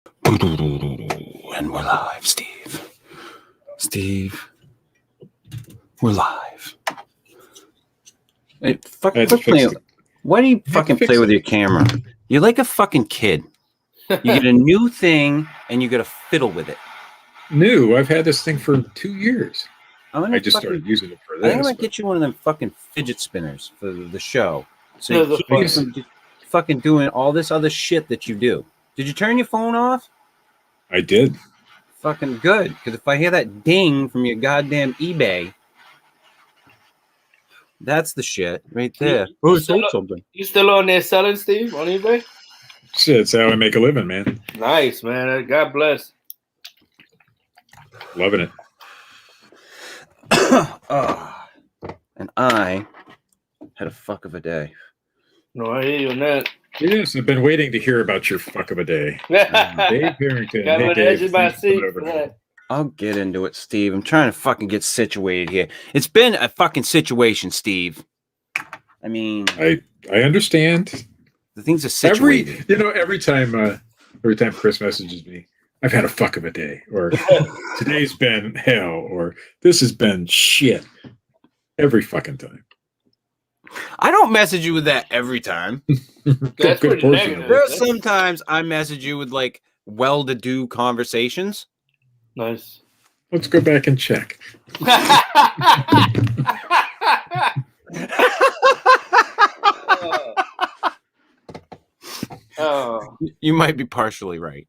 And we're live, Steve. Steve, we're live. Hey, why do you fucking play with your camera? You're like a fucking kid. You get a new thing and you got to fiddle with it. New? I've had this thing for 2 years. I just started using it for this. I think I'm going to get you one of them fucking fidget spinners for the show. So you keep from just fucking doing all this other shit that you do. Did you turn your phone off? I did. Fucking good. Because if I hear that ding from your goddamn eBay, that's the shit right there. You still on there selling, Steve, on eBay? Shit, it's how I make a living, man. Nice, man. God bless. Loving it. And I had a fuck of a day. No, I hear you on that. Yes, I've been waiting to hear about your fuck of a day. Dave Harrington. Hey, Dave. I'll get into it, Steve. I'm trying to fucking get situated here. It's been a fucking situation, Steve. I mean, I understand. The things are situated. Every time Chris messages me, I've had a fuck of a day, or today's been hell, or this has been shit. Every fucking time. I don't message you with that every time. That's pretty negative. There are sometimes I message you with like well-to-do conversations. Nice. Let's go back and check. You might be partially right.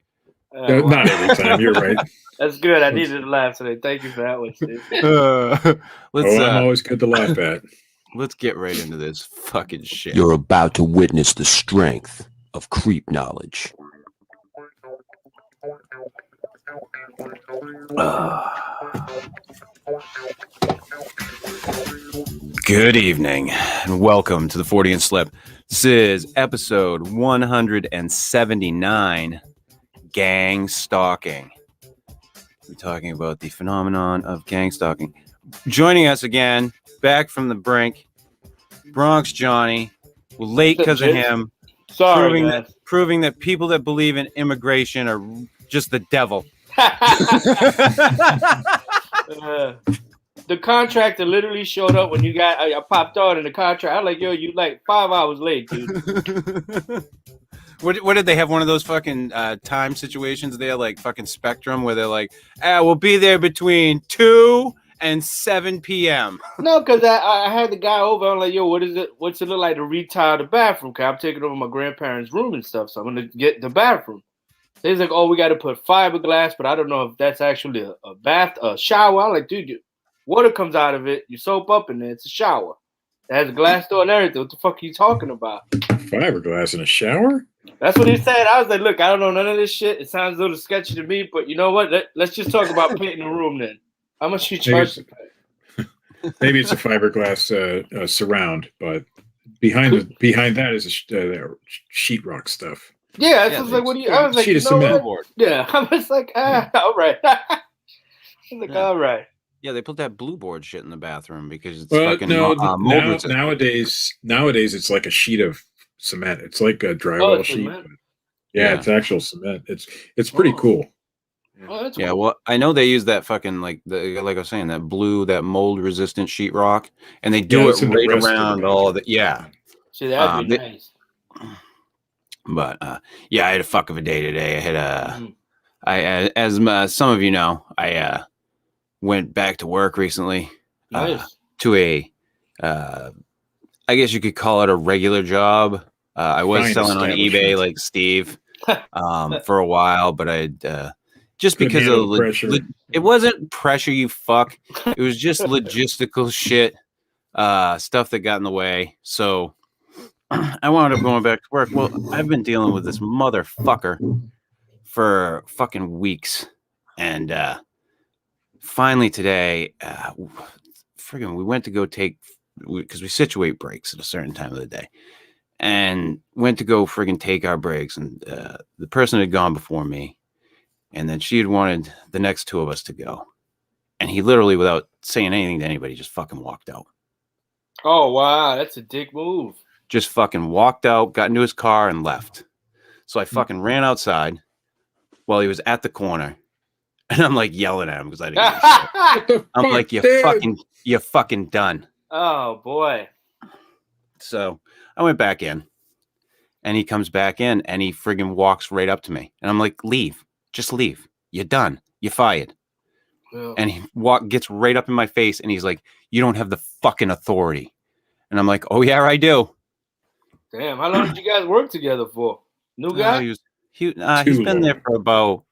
Not every time. You're right. That's good. I needed to laugh today. Thank you for that one, Steve. I'm always good to laugh at. Let's get right into this fucking shit. You're about to witness the strength of creep knowledge. Good evening and welcome to the Fortean Slip. This is episode 179, Gang Stalking. We're talking about the phenomenon of gang stalking. Joining us again, back from the brink, Bronx Johnny. We're late because of him. Sorry, proving that people that believe in immigration are just the devil. The contractor literally showed up when I popped on in the contract. I'm like, yo, you like 5 hours late, dude. What did they have? One of those fucking time situations there, like fucking Spectrum, where they're like, we'll be there between 2 and 7 p.m. No, because I had the guy over. I'm like, yo, what's it look like to retire the bathroom? Cause I'm taking over my grandparents' room and stuff, so I'm gonna get the bathroom. He's like, oh, we got to put fiberglass, but I don't know if that's actually a shower. I'm like, dude, water comes out of it. You soap up in there. It's a shower. It has a glass door and everything. What the fuck are you talking about? Fiberglass in a shower? That's what he said. I was like, look, I don't know none of this shit. It sounds a little sketchy to me, but you know what? Let's just talk about painting the room then. How much you charge to pay? Maybe it's a fiberglass surround, but behind that is sheetrock stuff. Yeah, I was like, what do you? I was like, sheet of cement. Yeah, I was like, all right. I was like, all right. Yeah, they put that blue board shit in the bathroom because it's fucking mold. Nowadays it's like a sheet of cement. It's like a drywall sheet. Yeah, it's actual cement. It's pretty cool. Oh, yeah, cool. Well, I know they use that fucking like I was saying, that blue, that mold resistant sheetrock, and they do it right around all of it. Yeah. See, that'd be nice. But I had a fuck of a day today. As some of you know, I went back to work recently. Nice. To a I guess you could call it a regular job. I was selling on eBay like Steve for a while, but I just because of pressure. It wasn't pressure, you fuck. It was just logistical shit, stuff that got in the way. So I wound up going back to work. Well, I've been dealing with this motherfucker for fucking weeks. And finally today, we went to go because we situate breaks at a certain time of the day. And went to go friggin' take our breaks. And the person had gone before me. And then she had wanted the next two of us to go. And he literally, without saying anything to anybody, just fucking walked out. Oh, wow. That's a dick move. Just fucking walked out, got into his car, and left. So I fucking ran outside, while he was at the corner, and I'm like yelling at him because I didn't give a shit. What the I'm fuck, like, dude? you're fucking done. Oh boy. So I went back in, and he comes back in, and he friggin' walks right up to me, and I'm like, leave, just leave. You're done. You're fired. Well, And he gets right up in my face, and he's like, you don't have the fucking authority. And I'm like, oh yeah, I do. damn. How long did you guys work together for? New guy? He's Too been there long. for about,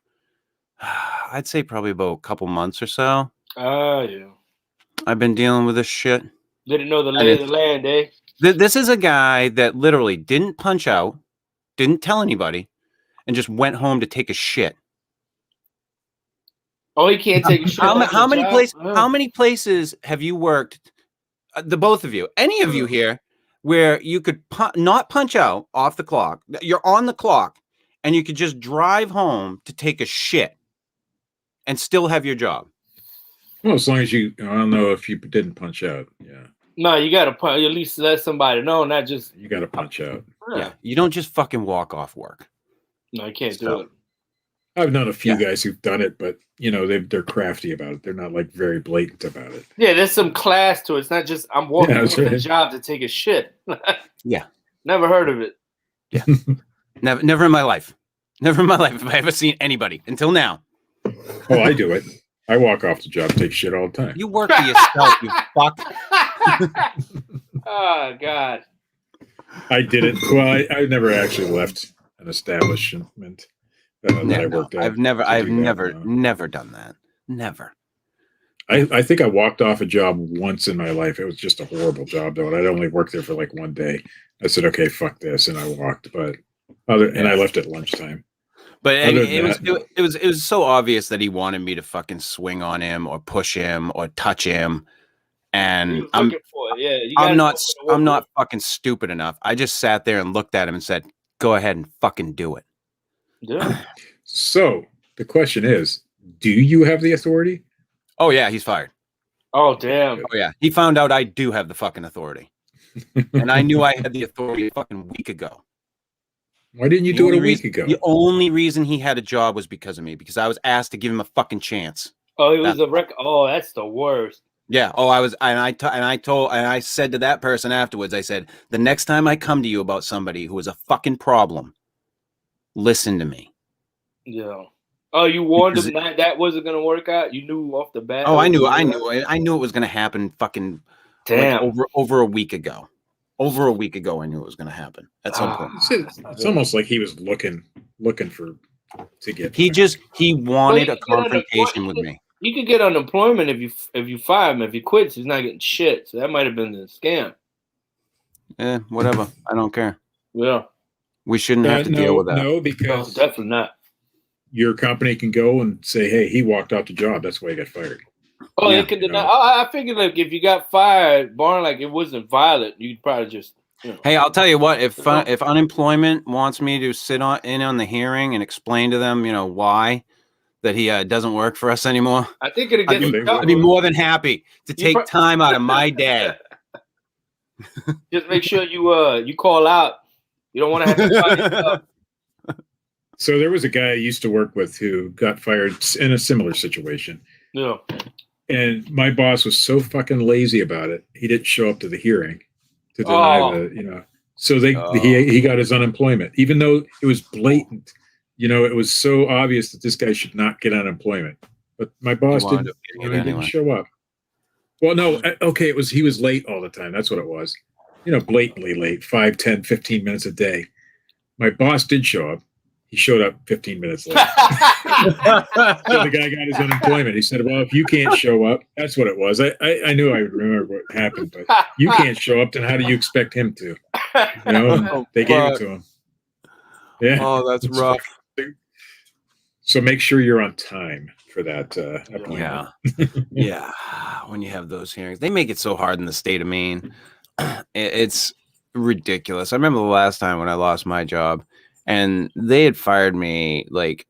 I'd say probably about a couple months or so. Oh yeah. I've been dealing with this shit. Didn't know the lay of the land, eh? This is a guy that literally didn't punch out, didn't tell anybody, and just went home to take a shit. Oh, he can't take a shit. How many places have you worked, the both of you, any of you here, where you could not punch out off the clock? You're on the clock, and you could just drive home to take a shit and still have your job. Well, as long as I don't know if you didn't punch out. Yeah. No, you gotta punch. At least let somebody know, not just. You got to punch out. Yeah, you don't just fucking walk off work. No, you can't do it. I've known a few guys who've done it, but they're crafty about it. They're not like very blatant about it. Yeah, there's some class to it. It's not just I'm walking Yeah, to that's right. the job to take a shit. Yeah. Never heard of it. Yeah. Never in my life. Never in my life have I ever seen anybody until now. Oh, I do it. I walk off the job, take shit all the time. You work for yourself, you fuck. Oh God. I did it. Well, I never actually left an establishment that I worked at. I've never done that. Never. I think I walked off a job once in my life. It was just a horrible job, though, and I'd only worked there for like one day. I said, "Okay, fuck this," and I walked. But and I left at lunchtime. But it was so obvious that he wanted me to fucking swing on him or push him or touch him, and I'm not fucking stupid enough. I just sat there and looked at him and said, "Go ahead and fucking do it." Yeah. So the question is, do you have the authority? Oh yeah, he's fired. Oh damn. Oh yeah, he found out I do have the fucking authority, and I knew I had the authority a fucking week ago. Why didn't you do it a week ago? The only reason he had a job was because of me, because I was asked to give him a fucking chance. Oh, it was a record. Oh, that's the worst. Yeah. Oh, I was, and I said to that person afterwards, I said, the next time I come to you about somebody who is a fucking problem, listen to me. Yeah. Oh, you warned him that wasn't gonna work out. You knew off the bat. Oh, I knew it was gonna happen. Fucking damn. Like over a week ago. Over a week ago, I knew it was gonna happen at some point. It's almost like he was looking to get. He wanted a confrontation with me. You could get unemployment if you fire him. If he quits, he's not getting shit. So that might have been the scam. Whatever. I don't care. Yeah. We shouldn't have to deal with that. No, because definitely not. Your company can go and say, "Hey, he walked out the job. That's why he got fired." Oh, they could deny. I figured like if you got fired, barring like it wasn't violent, you'd probably just. Hey, I'll tell you what. If unemployment wants me to sit in on the hearing and explain to them, why that he doesn't work for us anymore, I think it'd get. I'd be more than happy to take time out of my day. Just make sure you call out. You don't want to have to fight yourself. So there was a guy I used to work with who got fired in a similar situation. Yeah. And my boss was so fucking lazy about it. He didn't show up to the hearing to deny So he got his unemployment, even though it was blatant. It was so obvious that this guy should not get unemployment. But my boss didn't show up. Well, no, okay, he was late all the time. That's what it was. Blatantly late, 5, 10, 15 minutes a day. My boss did show up. He showed up 15 minutes late. So the guy got his unemployment. He said, "Well, if you can't show up," that's what it was. I knew I would remember what happened, but you can't show up, then how do you expect him to? They gave it to him. Yeah. Oh, that's rough. So make sure you're on time for that appointment. Yeah. When you have those hearings, they make it so hard in the state of Maine. It's ridiculous. I remember the last time when I lost my job. And they had fired me like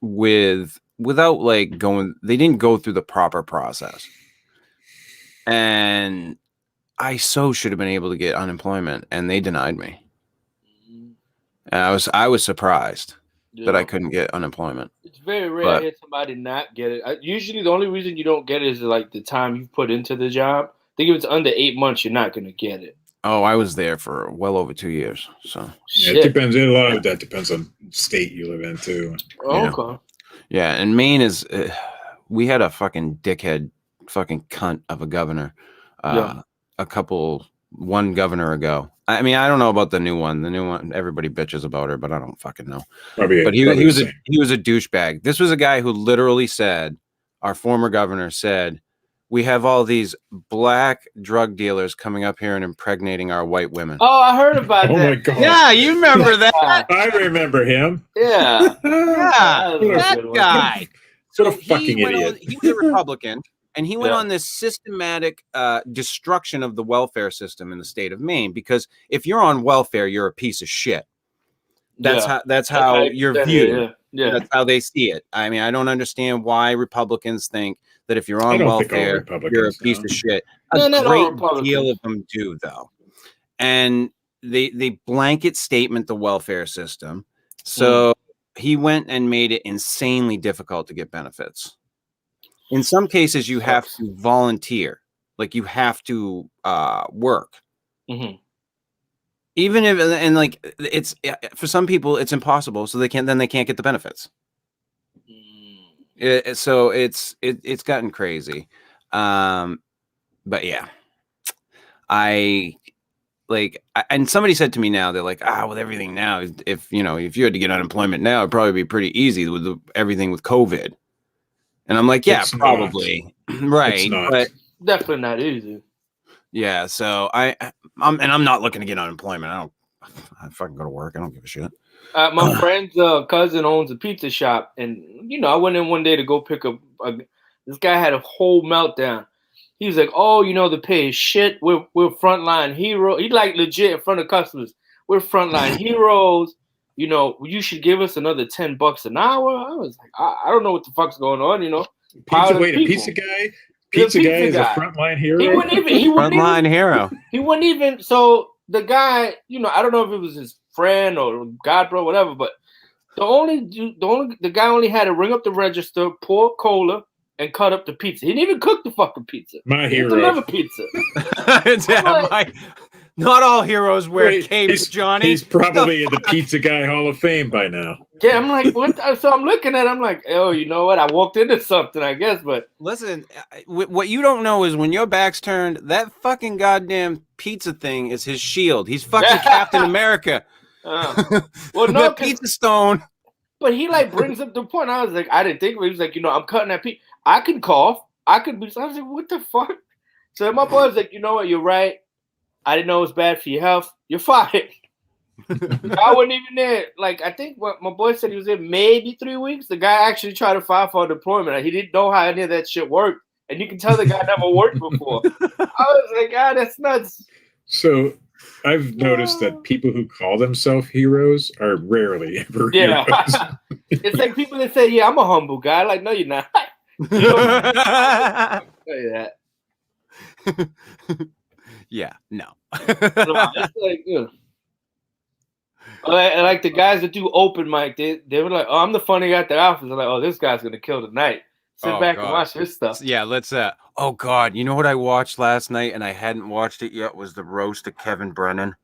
without like going. They didn't go through the proper process, and I should have been able to get unemployment, and they denied me. And I was surprised. that I couldn't get unemployment. It's very rare I hear somebody not get it. Usually, the only reason you don't get it is like the time you put into the job. I think if it's under 8 months, you're not gonna get it. Oh, I was there for well over 2 years. So yeah, it depends. A lot of that depends on state you live in too. Oh, okay. Yeah, and Maine is. We had a fucking dickhead, fucking cunt of a governor. One governor ago. I mean, I don't know about the new one. The new one, everybody bitches about her, but I don't fucking know. But he was a douchebag. This was a guy who literally said, our former governor said, we have all these black drug dealers coming up here and impregnating our white women. Oh, I heard about that. Oh my god! Yeah, you remember that? I remember him. Yeah, that guy. What a fucking idiot! He was a Republican. And he went on this systematic destruction of the welfare system in the state of Maine, because if you're on welfare, you're a piece of shit. That's how you're viewed. Yeah. That's how they see it. I mean, I don't understand why Republicans think that if you're on welfare, you're a piece of shit. A great deal of them do, though. And they blanket statement the welfare system. So he went and made it insanely difficult to get benefits. In some cases, you have to volunteer, like you have to work. Mm-hmm. Even if, and like it's for some people, it's impossible, so they can't get the benefits. So it's gotten crazy, but yeah, and somebody said to me now, they're like, with everything now, if you had to get unemployment now, it'd probably be pretty easy with everything with COVID. And I'm like, yeah, probably. Right. But definitely not easy. Yeah. So I'm not looking to get unemployment. I fucking go to work. I don't give a shit. My friend's cousin owns a pizza shop. And, I went in one day to go pick up. This guy had a whole meltdown. He was like, oh, the pay is shit. We're frontline heroes. He like legit in front of customers. We're frontline heroes. You should give us another $10 an hour. I was like, I don't know what the fuck's going on, a pizza guy? Pizza guy is a frontline hero? He wouldn't even, so the guy, I don't know if it was his friend or God bro, whatever, but the guy only had to ring up the register, pour cola, and cut up the pizza. He didn't even cook the fucking pizza. My hero. Deliver pizza. Not all heroes wear capes, Johnny. He's probably in the Pizza Guy Hall of Fame by now. Yeah, I'm like, what? So I'm looking at it, I'm like, oh, you know what? I walked into something, I guess, but... Listen, what you don't know is when your back's turned, that fucking goddamn pizza thing is his shield. He's fucking Captain America. Well, no, that pizza stone. But he, brings up the point. I was like, I didn't think of it. He was like, I'm cutting that pizza. I can cough. I was like, what the fuck? So my boy was like, you know what? You're right. I didn't know it was bad for your health. You're fired. I wasn't even there. I think what my boy said, he was there maybe 3 weeks. The guy actually tried to file for deployment. He didn't know how any of that shit worked. And you can tell the guy never worked before. I was like, that's nuts. So I've noticed that people who call themselves heroes are rarely ever heroes. It's like people that say, yeah, I'm a humble guy. Like, no, you're not. I'll tell you that. Yeah, no. It's like the guys that do open mic, they were like, oh, I'm the funny guy at the office. They're like, oh, this guy's gonna kill tonight. Sit back and watch this stuff. Yeah, let's oh god, you know what I watched last night and I hadn't watched it yet was the roast of Kevin Brennan.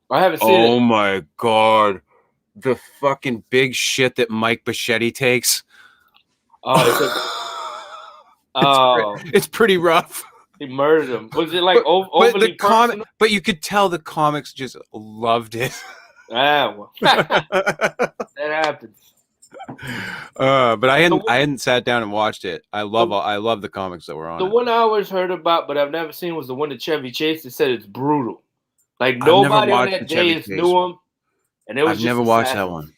I haven't seen it. Oh my god. The fucking big shit that Mike Bichetti takes. It's pretty rough. He murdered him. Was it overly personal? But you could tell the comics just loved it. Well, that happens. But I hadn't sat down and watched it. I love the comics that were on. The one I always heard about, but I've never seen, was the one that Chevy Chase that said it's brutal. Nobody on that day knew him, and it was. I've never watched that one.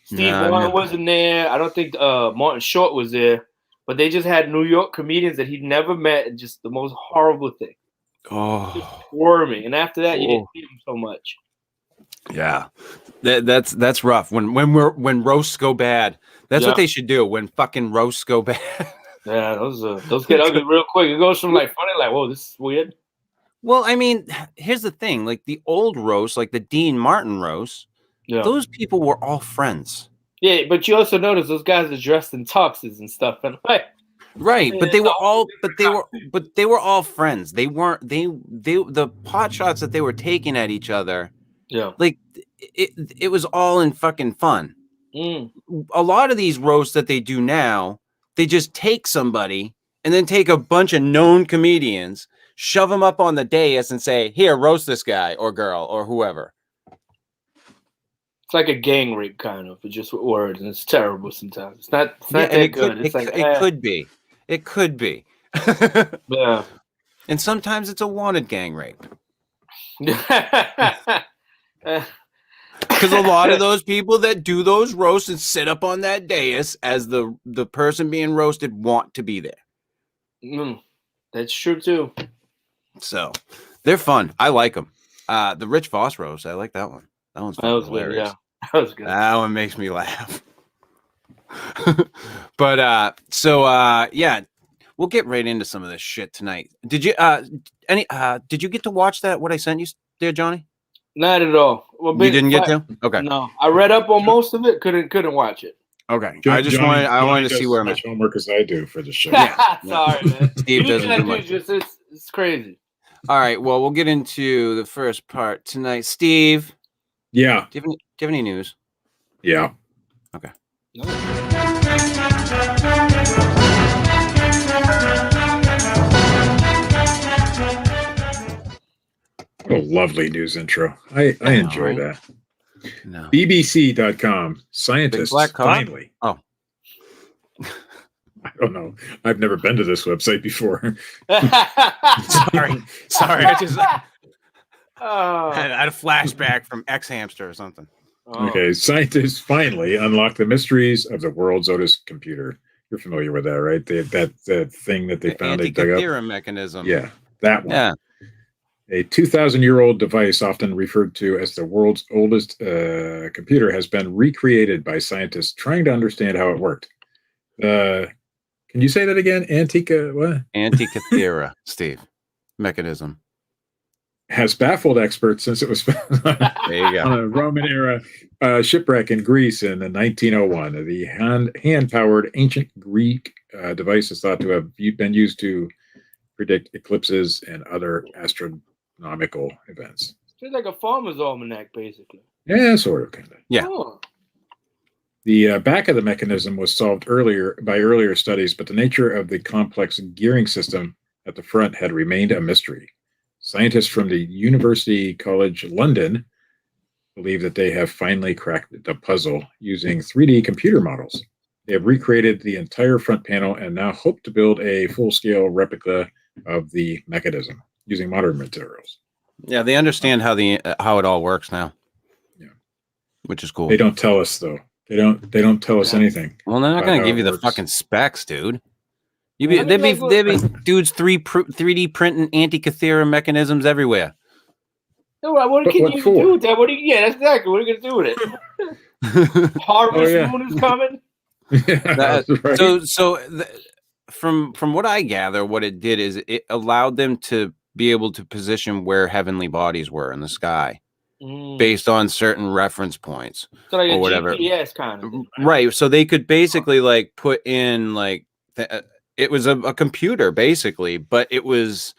Steve Warren wasn't there. I don't think Martin Short was there. But they just had New York comedians that he'd never met, and just the most horrible thing. Oh, just squirming. And after that, you didn't see him so much. Yeah, that's rough. When roasts go bad, that's what they should do. When fucking roasts go bad. Yeah, those get ugly real quick. It goes from funny, whoa, this is weird. Well, I mean, here's the thing: the old roasts, like the Dean Martin roast, those people were all friends. Yeah, but you also notice those guys are dressed in tuxes and stuff, and like, Right, but they were all friends. They weren't the pot shots that they were taking at each other. yeah. Like it was all in fucking fun. A lot of these roasts that they do now, they just take somebody and then take a bunch of known comedians, shove them up on the dais and say, "Here, roast this guy or girl or whoever." It's like a gang rape kind of, but just with words, and it's terrible sometimes. It's not that good. It could be. It could be. Yeah. And sometimes it's a wanted gang rape. Because a lot of those people that do those roasts and sit up on that dais as the person being roasted want to be there. That's true too. So they're fun. I like them. The Rich Voss roast, I like that one. That one's hilarious. Good, yeah. That was good. That one makes me laugh. But yeah, we'll get right into some of this shit tonight. Did you did you get to watch that? What I sent you there, Johnny? Not at all. Well, you didn't get to? Okay. No, I read up on most of it. Couldn't watch it. Okay. I wanted to see where I'm much homework as I do for the show. Sorry, man. Steve doesn't do much. It's crazy. All right. Well, we'll get into the first part tonight. Steve. Yeah. Do you have any news? Yeah. Okay. What a lovely news intro. I enjoy that. No. BBC.com. Scientists finally. Oh. I don't know. I've never been to this website before. Sorry. I just had a flashback from X Hamster or something. Okay. Scientists finally unlock the mysteries of the world's oldest computer. You're familiar with that, right? That thing that they found. They dug up. Mechanism. Yeah. That one. Yeah. A 2,000-year-old device, often referred to as the world's oldest computer, has been recreated by scientists trying to understand how it worked. Can you say that again? Antikythera, Steve. Mechanism. Has baffled experts since it was found on a Roman-era shipwreck in Greece in 1901. The hand-powered ancient Greek device is thought to have been used to predict eclipses and other astronomical events. It's like a farmer's almanac, basically. Yeah, sort of, kind of. Yeah. Oh. The back of the mechanism was solved by earlier studies, but the nature of the complex gearing system at the front had remained a mystery. Scientists from the University College London believe that they have finally cracked the puzzle using 3D computer models. They have recreated the entire front panel and now hope to build a full-scale replica of the mechanism using modern materials. Yeah, they understand how it all works now. Yeah, which is cool. They don't tell us though. They don't tell us anything. Well, they're not going to give you the fucking specs, dude. There'd be dudes 3D printing Antikythera mechanisms everywhere. No, what can you do with that? That's exactly what are you going to do with it? Harvest Moon is coming. From what I gather, what it did is it allowed them to be able to position where heavenly bodies were in the sky based on certain reference points, so like or whatever. GPS kind of thing, right? So they could basically like put in like it was a computer basically, but it was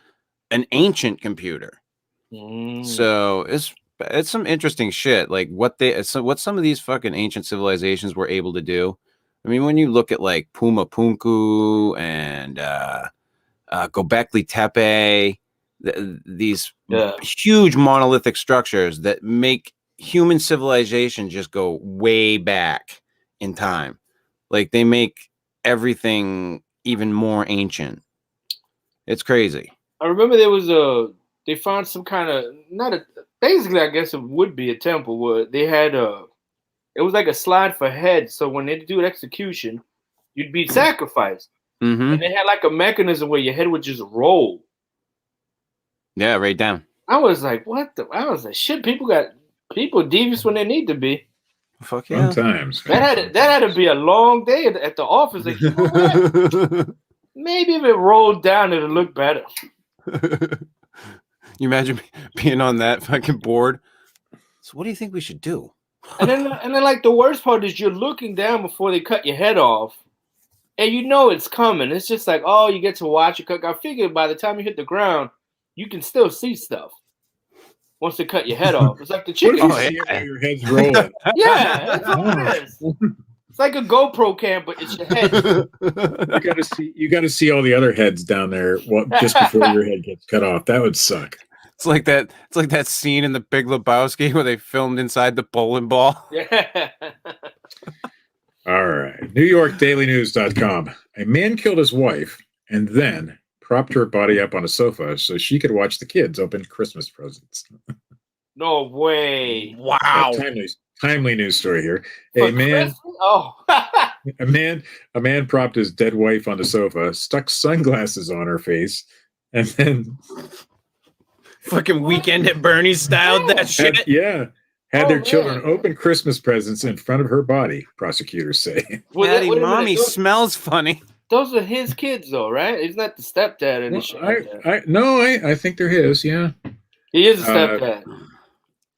an ancient computer. So it's some interesting shit. Like what some of these fucking ancient civilizations were able to do. I mean, when you look at like Puma Punku and Göbekli Tepe, these huge monolithic structures that make human civilization just go way back in time. Like they make everything even more ancient. It's crazy. I remember they found some kind of basically I guess it would be a temple where they had it was like a slide for heads. So when they do execution, you'd be sacrificed. Mm-hmm. And they had like a mechanism where your head would just roll. Yeah, right down. I was like, what the? I was like, shit, people devious when they need to be. Fuck yeah. Sometimes. That had to be a long day at the office. Like, you know what? Maybe if it rolled down, it'll look better. You imagine being on that fucking board? So what do you think we should do? And then like the worst part is you're looking down before they cut your head off, and you know it's coming. It's just like, oh, you get to watch it cook. I figured by the time you hit the ground, you can still see stuff once they cut your head off. It's like the What chicken. if you Oh, see yeah. it while your head's rolling? Yeah, that's all it is. It's like a GoPro cam, but it's your head. You got to see all the other heads down there just before your head gets cut off. That would suck. It's like that scene in The Big Lebowski where they filmed inside the bowling ball. Yeah. All right. NewYorkDailyNews.com. A man killed his wife and then propped her body up on a sofa so she could watch the kids open Christmas presents. No way. Wow. Timely news story here. For A man Christmas? Oh. a man propped his dead wife on the sofa, stuck sunglasses on her face, and then Fucking Weekend at Bernie's styled that shit. had their Oh, children man. open Christmas presents in front of her body, prosecutors say. Well, Daddy, wait a minute, mommy smells funny. those are his kids, though, right? He's not the stepdad and shit like that. I think they're his, yeah. He is a stepdad.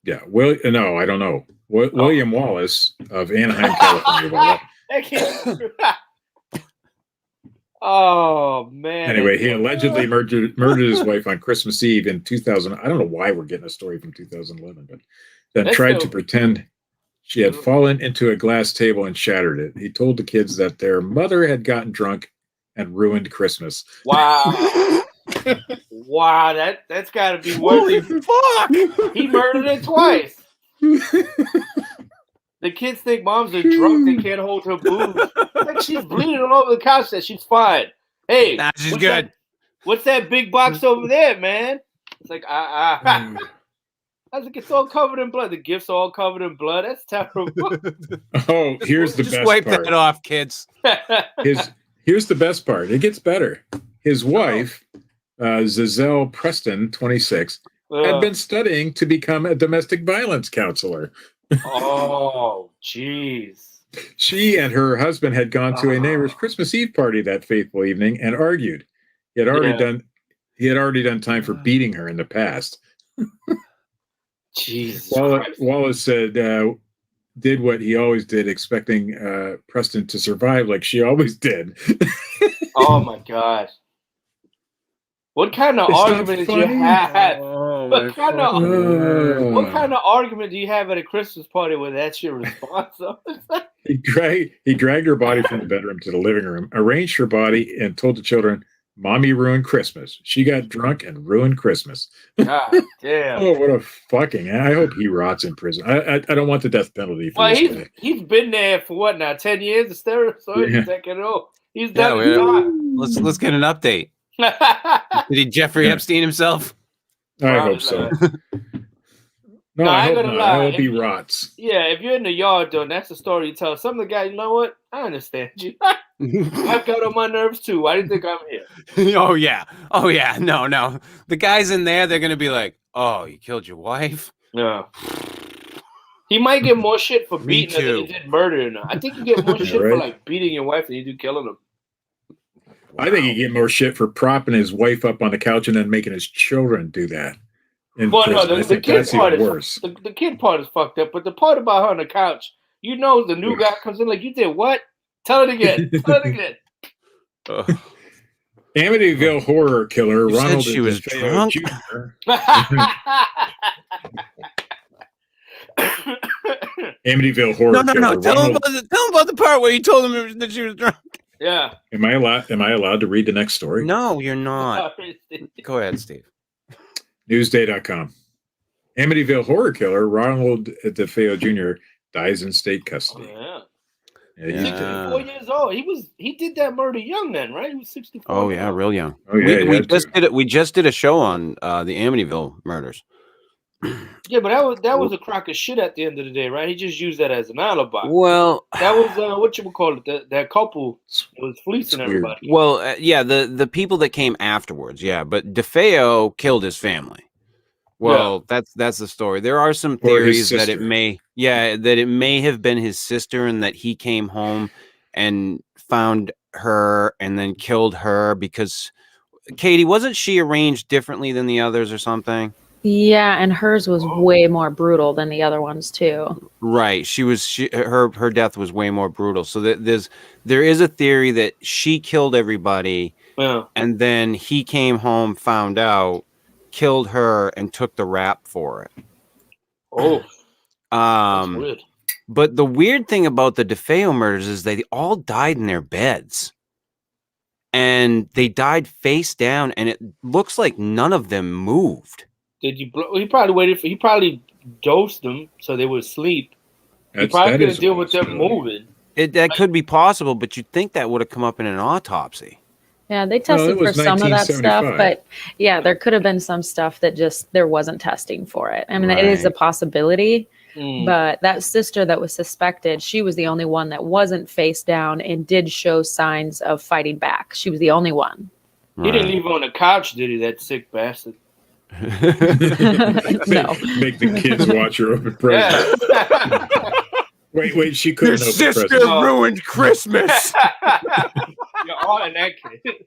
Yeah. No, I don't know. William Wallace of Anaheim, California. That can't. Oh man. Anyway, he allegedly murdered his wife on Christmas Eve in 2000. I don't know why we're getting a story from 2011, but then That's tried still- to pretend she had fallen into a glass table and shattered it. He told the kids that their mother had gotten drunk and ruined Christmas. Wow. Wow, that's got to be Holy worse. fuck! He murdered it twice. The kids think moms are drunk; they can't hold her boobs. Like she's bleeding all over the couch. That she's fine. Hey, Nah, she's what's good. What's that big box over there, man? It's like I was like, it's all covered in blood. The gift's all covered in blood. That's terrible. Oh, here's the Just best wipe part. that off, kids. Here's the best part. It gets better. His wife, Zazelle Preston, 26, had been studying to become a domestic violence counselor. Oh, jeez. She and her husband had gone to a neighbor's Christmas Eve party that fateful evening and argued. He had already done time for beating her in the past. Jesus. Wallace said did what he always did, expecting Preston to survive like she always did. Oh my God. What kind of argument did you have? What kind of argument do you have at a Christmas party where that's your response? He dragged her body from the bedroom to the living room, arranged her body, and told the children, "Mommy ruined Christmas. She got drunk and ruined Christmas." God damn. Oh, what a fucking! I hope he rots in prison. I don't want the death penalty for Well, this guy. he's been there for what now? 10 years of steroids? Yeah. Taking it all. He's Yeah, done his time. let's get an update. Did he Jeffrey Epstein himself? I hope so. No, I hope not. I hope he rots. Yeah, if you're in the yard, though, and that's the story you tell some of the guys, you know what? I understand you. I've got on my nerves, too. Why do you think I'm here? Oh, yeah. No. The guys in there, they're going to be like, oh, you killed your wife? Yeah. He might get more shit for Me beating her than he too. did murdering her. I think you get more shit for, right. like, beating your wife than you do killing them. I think he'd get more shit for propping his wife up on the couch and then making his children do that. Well, no, the kid part is worse. the kid part is fucked up, but the part about her on the couch, you know, the new guy comes in like, you did what? Tell it again. Tell it again. Amityville horror killer You said Ronald she was DeFeo drunk? Jr. Amityville horror No. killer. Tell him Ronald, about the part where you told him that she was drunk. Yeah. am I allowed to read the next story? No, you're not. Go ahead, Steve. Newsday.com. Amityville horror killer Ronald DeFeo Jr. dies in state custody. Yeah. Yeah, 64 years old. He did that murder young then, right? He was 64. Oh, yeah, real young. Oh, yeah, We just did a show on the Amityville murders. Yeah, but that was a crock of shit at the end of the day, right? He just used that as an alibi. Well, That was what you would call it. That couple was fleecing It's weird. everybody. well, yeah, the people that came afterwards, yeah, but DeFeo killed his family. Well, that's the story. There are some Or his theories that sister. it may have been his sister and that he came home and found her and then killed her because Katie, wasn't she arranged differently than the others or something? Yeah, and hers was way more brutal than the other ones too. Right. Her death was way more brutal. So there is a theory that she killed everybody, Yeah. and then he came home, found out, killed her, and took the rap for it. Oh, that's Um, weird. but the weird thing about the DeFeo murders is they all died in their beds. And they died face down, and it looks like none of them moved. Did you? He probably waited for. He probably dosed them so they would sleep. He That probably is couldn't deal a with them possibility. moving. That could be possible, but you'd think that would have come up in an autopsy. Yeah, they tested it was for some of that stuff, 1975. but yeah, there could have been some stuff that just there wasn't testing for it. I mean, it is a Right. possibility, Mm. but that sister that was suspected, she was the only one that wasn't face down and did show signs of fighting back. She was the only one. He didn't leave her on the couch, did he? That sick bastard. No. Make the kids watch her open presents. Yeah. Wait, she couldn't Your open sister presents. ruined Christmas. You're all in that kid.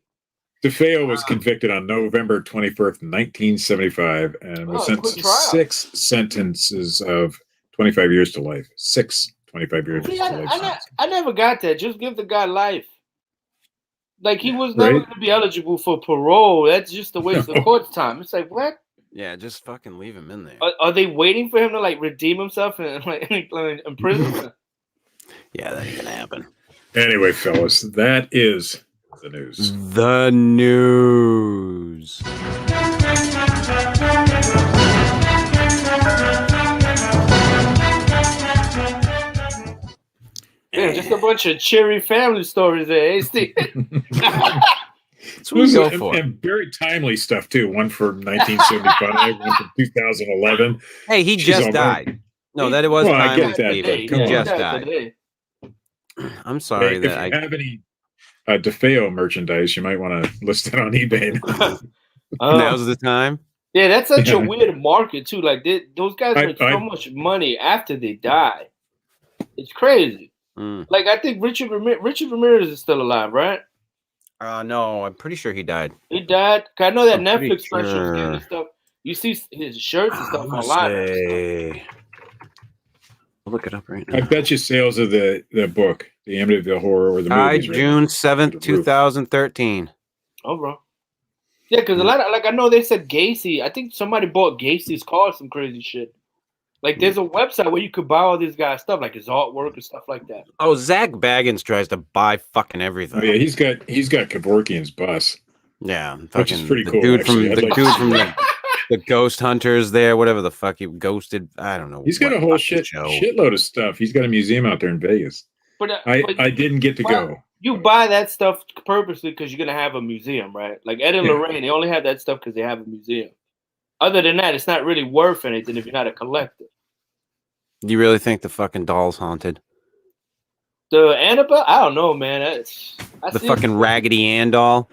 DeFeo was convicted on November 21st, 1975, and was sentenced quick to trial. 6 sentences of 25 years to life. 25 years See, to life. I never got that. Just give the guy life. Like, he was never Right. going to be eligible for parole. That's just a waste of court's time. It's like, what? Yeah, just fucking leave him in there. Are they waiting for him to, like, redeem himself and, like, in prison? Yeah, that ain't gonna happen. Anyway, fellas, that is the news. The news. Yeah, just a bunch of cheery family stories there, eh, Steve? That's what we go for. And very timely stuff, too. One from 1975, one from 2011. Hey, he She's just all died. right. No, that it was Well, I timely, get that, Steve. but He come on. just died. I'm sorry If that you have any DeFeo merchandise, you might want to list it on eBay. now's the time. Yeah, that's such a Yeah. weird market, too. Like, those guys make so much money after they die. It's crazy. Mm. Like, I think Richard Ramirez is still alive, right? No, I'm pretty sure he died. He died. 'Cause I know that I'm pretty Netflix specials sure. and stuff. You see his shirts and stuff I'm gonna online. say- I'll look it up right now. I bet you sales of the book, The Amityville Horror, or the Died movies, right June now, 7th, through the roof. 2013. Oh, bro. Yeah, because a lot of, like, I know they said Gacy. I think somebody bought Gacy's car, some crazy shit. Like, there's a website where you could buy all this guy's stuff, like his artwork and stuff like that. Oh, Zach Baggins tries to buy fucking everything. Oh, yeah, he's got Kevorkian's bus. Yeah, Which is fucking pretty the cool, Dude actually. from I'd the like dude to from see the Ghost Hunters there, whatever the fuck he ghosted. I don't know. He's got what a whole fucking shitload of stuff. He's got a museum out there in Vegas. But I didn't get to go. You buy that stuff purposely because you're going to have a museum, right? Like Ed and Yeah. Lorraine, they only have that stuff because they have a museum. Other than that, it's not really worth anything if you're not a collector. You really think the fucking doll's haunted? The Annabelle? I don't know, man. The fucking Raggedy Ann doll?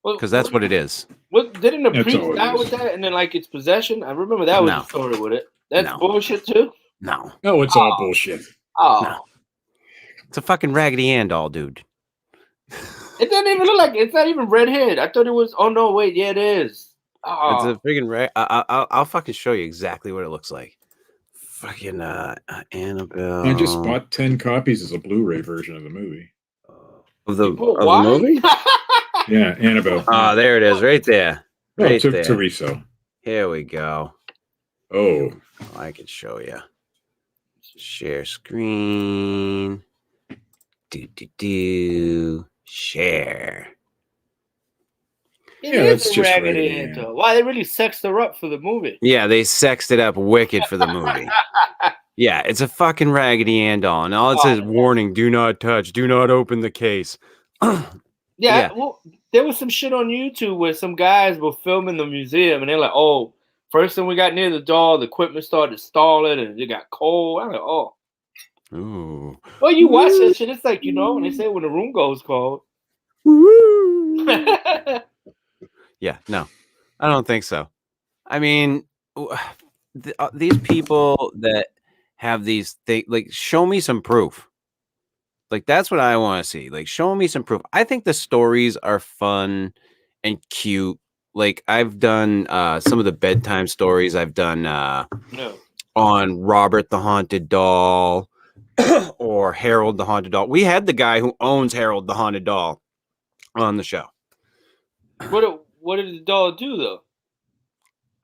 Because that's what it is. Didn't the That's priest all it die is. with that and then, like, it's possession? I remember that was No. the story with it. That's No. bullshit, too? No. No, it's all bullshit. Oh. No. It's a fucking Raggedy Ann doll, dude. It doesn't even look like it's not even redhead. I thought it was. Oh, no, wait. Yeah, it is. Oh. It's a freaking I'll fucking show you exactly what it looks like. Fucking Annabelle. I just bought 10 copies as a Blu-ray version of the movie. of the Why? movie. Yeah, Annabelle. Oh, there it is, right there. Right there. to resell. Here we go. Oh, I can show you. Share screen. Share. It Yeah, is that's a just Raggedy Raggedy Ann, Ann. though. Why they really sexed her up for the movie? Yeah, they sexed it up wicked for the movie. Yeah, it's a fucking Raggedy Ann doll, and all it says, warning, do not touch, do not open the case. Yeah, well, there was some shit on YouTube where some guys were filming the museum, and they're like, "Oh, first time we got near the doll, the equipment started stalling, and it got cold." I'm like, "Oh, Ooh. well, you watch that shit. It's like, you know, when they say when the room goes cold." Yeah, no, I don't think so. I mean, these people that have these things, like, show me some proof. Like, that's what I want to see. Like, show me some proof. I think the stories are fun and cute. like I've done some of the bedtime stories. I've done on Robert the Haunted Doll or Harold the Haunted Doll. We had the guy who owns Harold the Haunted Doll on the show. What did the doll do though?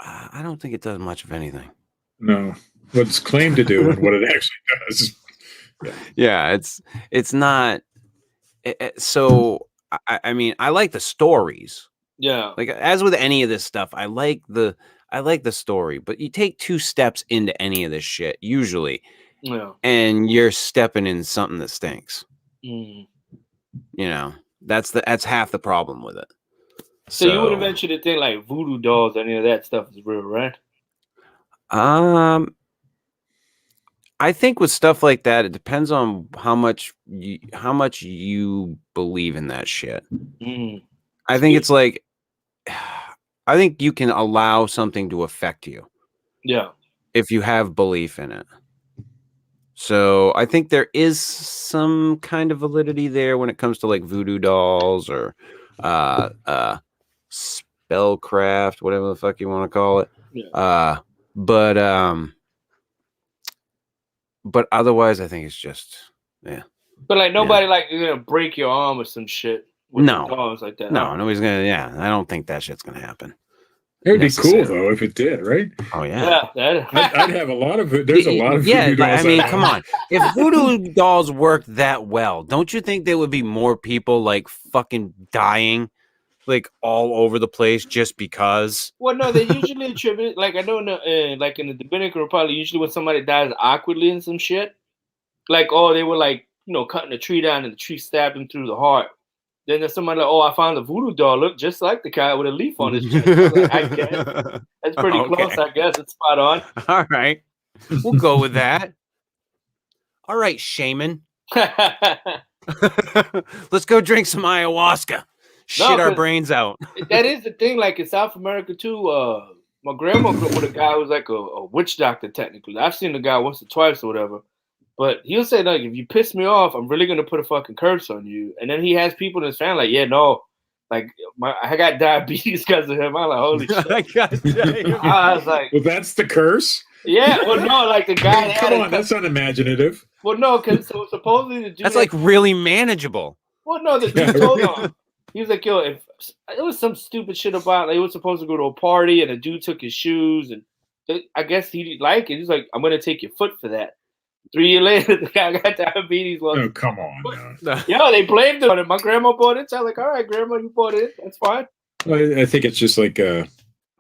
I don't think it does much of anything. No, what it's claimed to do and what it actually does. Yeah, it's not. So I mean, I like the stories. Yeah. Like as with any of this stuff, I like the story, but you take 2 steps into any of this shit usually, and you're stepping in something that stinks. Mm. You know, that's half the problem with it. So you wouldn't venture to think like voodoo dolls, any of that stuff is real, right? I think with stuff like that, it depends on how much you believe in that shit. Mm. I think it's like, I think you can allow something to affect you. Yeah. If you have belief in it. So I think there is some kind of validity there when it comes to like voodoo dolls or spellcraft, whatever the fuck you want to call it. Yeah. But otherwise, I think it's just, yeah. But like nobody like gonna break your arm or some shit with dolls like that. No, nobody's gonna. Yeah, I don't think that shit's gonna happen. It would be cool though if it did, right? Oh yeah. I'd have a lot of it. There's a lot of voodoo dolls. I mean, come on. If voodoo dolls worked that well, don't you think there would be more people like fucking dying, like all over the place just because? Well, no, they usually attribute. Like I know, like in the Dominican Republic, usually when somebody dies awkwardly and some shit, like they were like cutting a tree down and the tree stabbed them through the heart. Then there's somebody like, I found a voodoo doll. Look just like the guy with a leaf on his chest. I guess that's pretty close. I guess it's spot on. All right, we'll go with that. All right, shaman. Let's go drink some ayahuasca. Shit our brains out. That is the thing. Like in South America too. My grandma grew up with a guy who was like a witch doctor. Technically, I've seen the guy once or twice or whatever. But he'll say, like, if you piss me off, I'm really gonna put a fucking curse on you. And then he has people in his family like, yeah, no, like I got diabetes because of him. I'm like, holy shit. I was like, well, that's the curse. Yeah, well, no, like the guy. Come on, that's unimaginative. Well, no, because so supposedly the dude. That's like really manageable. Well, no, the dude told him. He was like, yo, if it was some stupid shit about like he was supposed to go to a party and a dude took his shoes and I guess he didn't like it. He's like, I'm gonna take your foot for that. 3 years later, the guy got diabetes. Oh, come on. Yeah, they blamed him on it. My grandma bought it. So I was like, all right, grandma, you bought it. That's fine. Well, I think it's just like all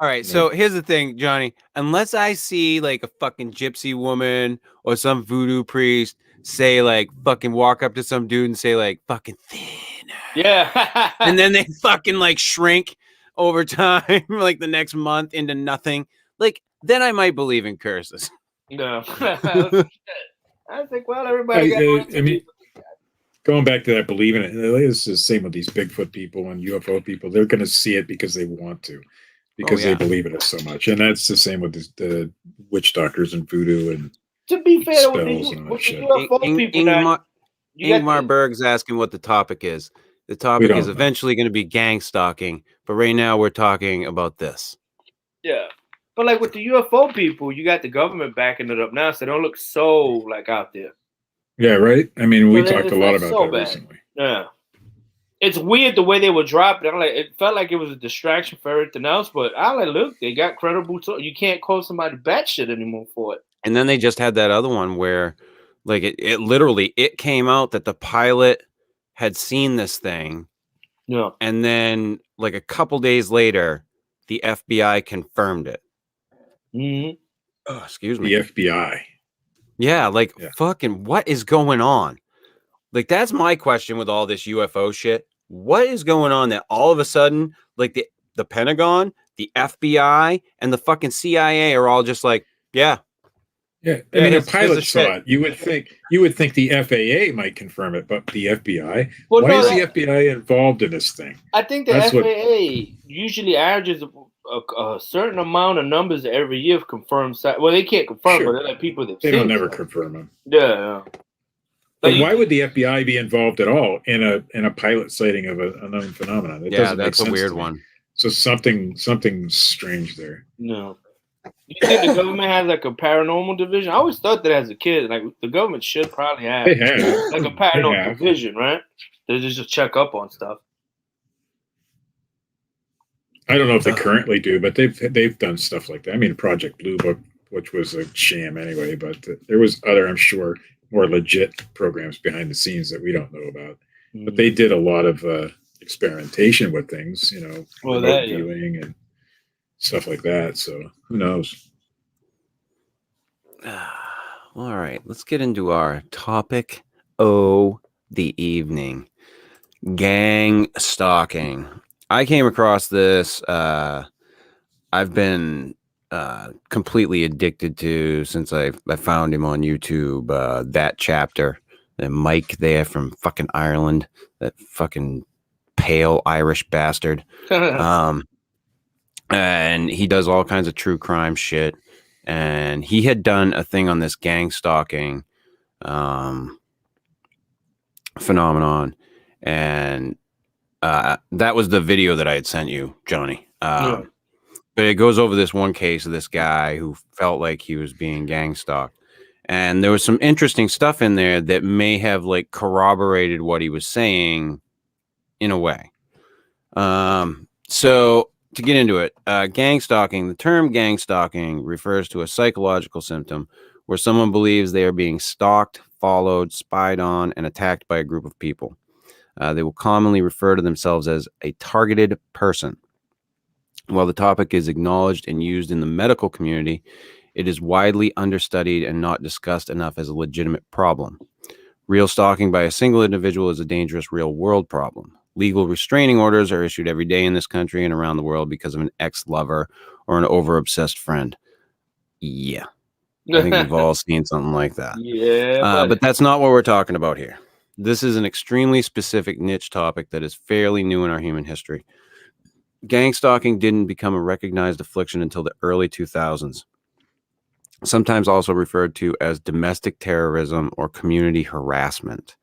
right, so here's the thing, Johnny. Unless I see like a fucking gypsy woman or some voodoo priest say like fucking walk up to some dude and say like fucking thinner. Yeah. And then they fucking like shrink over time, like the next month into nothing. Like then I might believe in curses. No. I think, well, everybody I mean, going back to that believing it, it's the same with these Bigfoot people and UFO people. They're going to see it because they want to, because they believe in it so much. And that's the same with the witch doctors and voodoo and to be fair, spells and all that shit. Ingmar Berg's asking what the topic is. The topic is eventually going to be gang stalking, but right now we're talking about this. Yeah. But like with the UFO people, you got the government backing it up now, so they don't look so like out there. Yeah, right. I mean, we talked a lot about that recently. Yeah, it's weird the way they were dropped. I'm like, it felt like it was a distraction for everything else. But I like, look, they got credible. You can't call somebody batshit anymore for it. And then they just had that other one where, like, it literally came out that the pilot had seen this thing. Yeah, and then like a couple days later, the FBI confirmed it. Mm-hmm. Oh, excuse me. The FBI. Yeah, like fucking what is going on? Like that's my question with all this UFO shit. What is going on that all of a sudden, like the Pentagon, the FBI, and the fucking CIA are all just like, yeah. Yeah, I mean, a pilot saw it. You would think the FAA might confirm it, but the FBI. Well, why is the FBI involved in this thing? I think the FAA usually averages a certain amount of numbers every year of confirmed. Well, they can't confirm, but they're like people that they don't never confirm them. Yeah. But why would the FBI be involved at all in a pilot sighting of a known phenomenon? That's a weird one. So something's strange there. No. You think the government has like a paranormal division? I always thought that as a kid, like the government should probably have They have like a paranormal division, right? They just check up on stuff. I don't know if they currently do, but they've done stuff like that. I mean, Project Blue Book, which was a sham anyway, but there was other, I'm sure, more legit programs behind the scenes that we don't know about. But they did a lot of experimentation with things, remote viewing and stuff like that. So who knows? All right, let's get into our topic of the evening: gang stalking. I came across this. I've been completely addicted to since I found him on YouTube. That chapter, and Mike there from fucking Ireland, that fucking pale Irish bastard. And he does all kinds of true crime shit. And he had done a thing on this gang stalking phenomenon, and that was the video that I had sent you, Johnny. But it goes over this one case of this guy who felt like he was being gang stalked. And there was some interesting stuff in there that may have like corroborated what he was saying in a way. So to get into it, gang stalking, the term gang stalking refers to a psychological symptom where someone believes they are being stalked, followed, spied on, and attacked by a group of people. They will commonly refer to themselves as a targeted person. While the topic is acknowledged and used in the medical community, it is widely understudied and not discussed enough as a legitimate problem. Real stalking by a single individual is a dangerous real-world problem. Legal restraining orders are issued every day in this country and around the world because of an ex-lover or an over-obsessed friend. Yeah. I think we've all seen something like that. Yeah. But that's not what we're talking about here. This is an extremely specific niche topic that is fairly new in our human history. Gang stalking didn't become a recognized affliction until the early 2000s, sometimes also referred to as domestic terrorism or community harassment.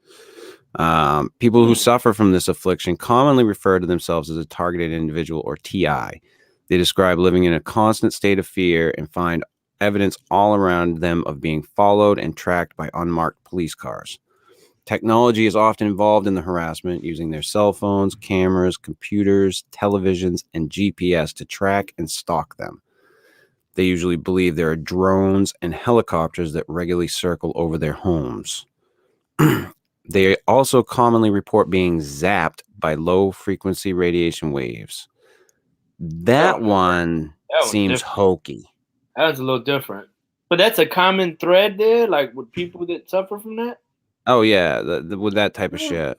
People who suffer from this affliction commonly refer to themselves as a targeted individual, or TI. They describe living in a constant state of fear and find evidence all around them of being followed and tracked by unmarked police cars. Technology is often involved in the harassment, using their cell phones, cameras, computers, televisions, and GPS to track and stalk them. They usually believe there are drones and helicopters that regularly circle over their homes. They also commonly report being zapped by low-frequency radiation waves. That one seems hokey. That was a little different. But that's a common thread there, like with people that suffer from that? Oh, yeah, with that type of shit.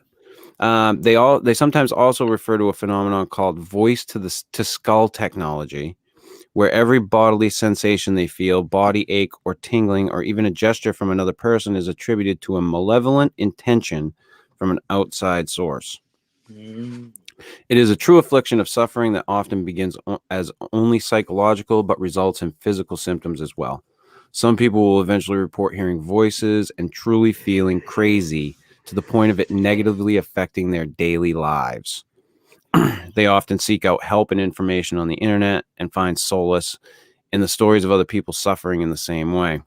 They sometimes also refer to a phenomenon called voice-to-skull technology, where every bodily sensation they feel, body ache or tingling, or even a gesture from another person is attributed to a malevolent intention from an outside source. It is a true affliction of suffering that often begins as only psychological but results in physical symptoms as well. Some people will eventually report hearing voices and truly feeling crazy to the point of it negatively affecting their daily lives. They often seek out help and information on the internet and find solace in the stories of other people suffering in the same way,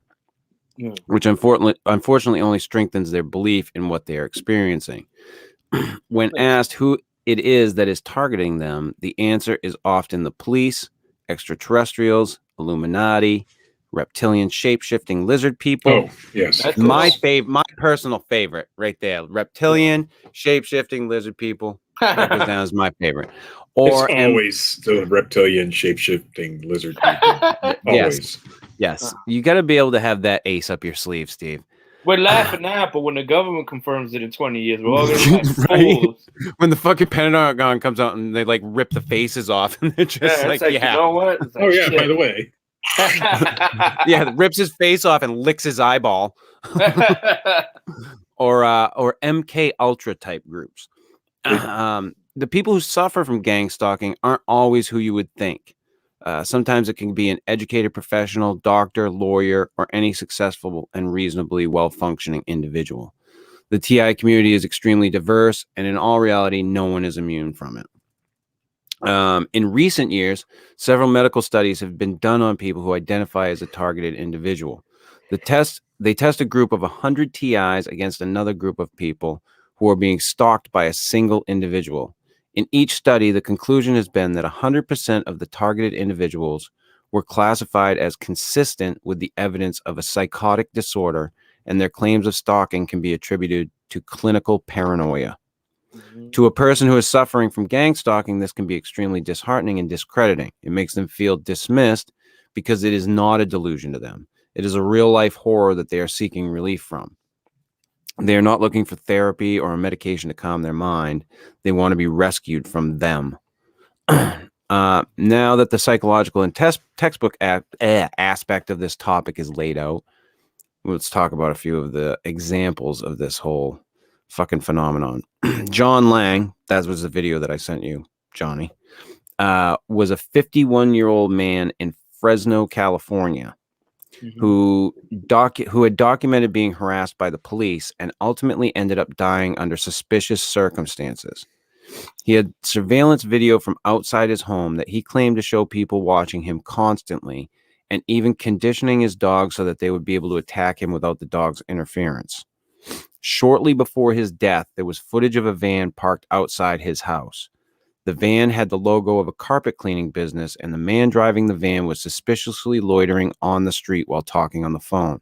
which unfortunately only strengthens their belief in what they are experiencing. When asked who it is that is targeting them, the answer is often the police, extraterrestrials, Illuminati, reptilian shape-shifting lizard people. Oh, yes. My personal favorite right there. Reptilian shape-shifting lizard people. That goes down as my favorite. Or it's always the reptilian shape-shifting lizard people. Always. Yes. You got to be able to have that ace up your sleeve, Steve. We're laughing now, but when the government confirms it in 20 years, we're all going to be like fools. When the fucking Pentagon comes out and they like rip the faces off and they're just like, you know what? It's like, oh, yeah, shit. by the way. Yeah, rips his face off and licks his eyeball. Or MK Ultra type groups. The people who suffer from gang stalking aren't always who you would think. Sometimes it can be an educated professional, doctor, lawyer, or any successful and reasonably well-functioning individual. The TI community is extremely diverse, and in all reality, no one is immune from it. In recent years, several medical studies have been done on people who identify as a targeted individual. They test a group of 100 TIs against another group of people who are being stalked by a single individual. In each study, the conclusion has been that 100% of the targeted individuals were classified as consistent with the evidence of a psychotic disorder, and their claims of stalking can be attributed to clinical paranoia. To a person who is suffering from gang stalking, this can be extremely disheartening and discrediting. It makes them feel dismissed because it is not a delusion to them. It is a real-life horror that they are seeking relief from. They are not looking for therapy or a medication to calm their mind. They want to be rescued from them. Now that the psychological and textbook aspect of this topic is laid out, let's talk about a few of the examples of this whole fucking phenomenon. John Lang, that was the video that I sent you, Johnny, was a 51-year-old man in Fresno, California, who had documented being harassed by the police and ultimately ended up dying under suspicious circumstances. He had surveillance video from outside his home that he claimed to show people watching him constantly, and even conditioning his dog so that they would be able to attack him without the dog's interference. Shortly before his death, there was footage of a van parked outside his house. The van had the logo of a carpet cleaning business, and the man driving the van was suspiciously loitering on the street while talking on the phone,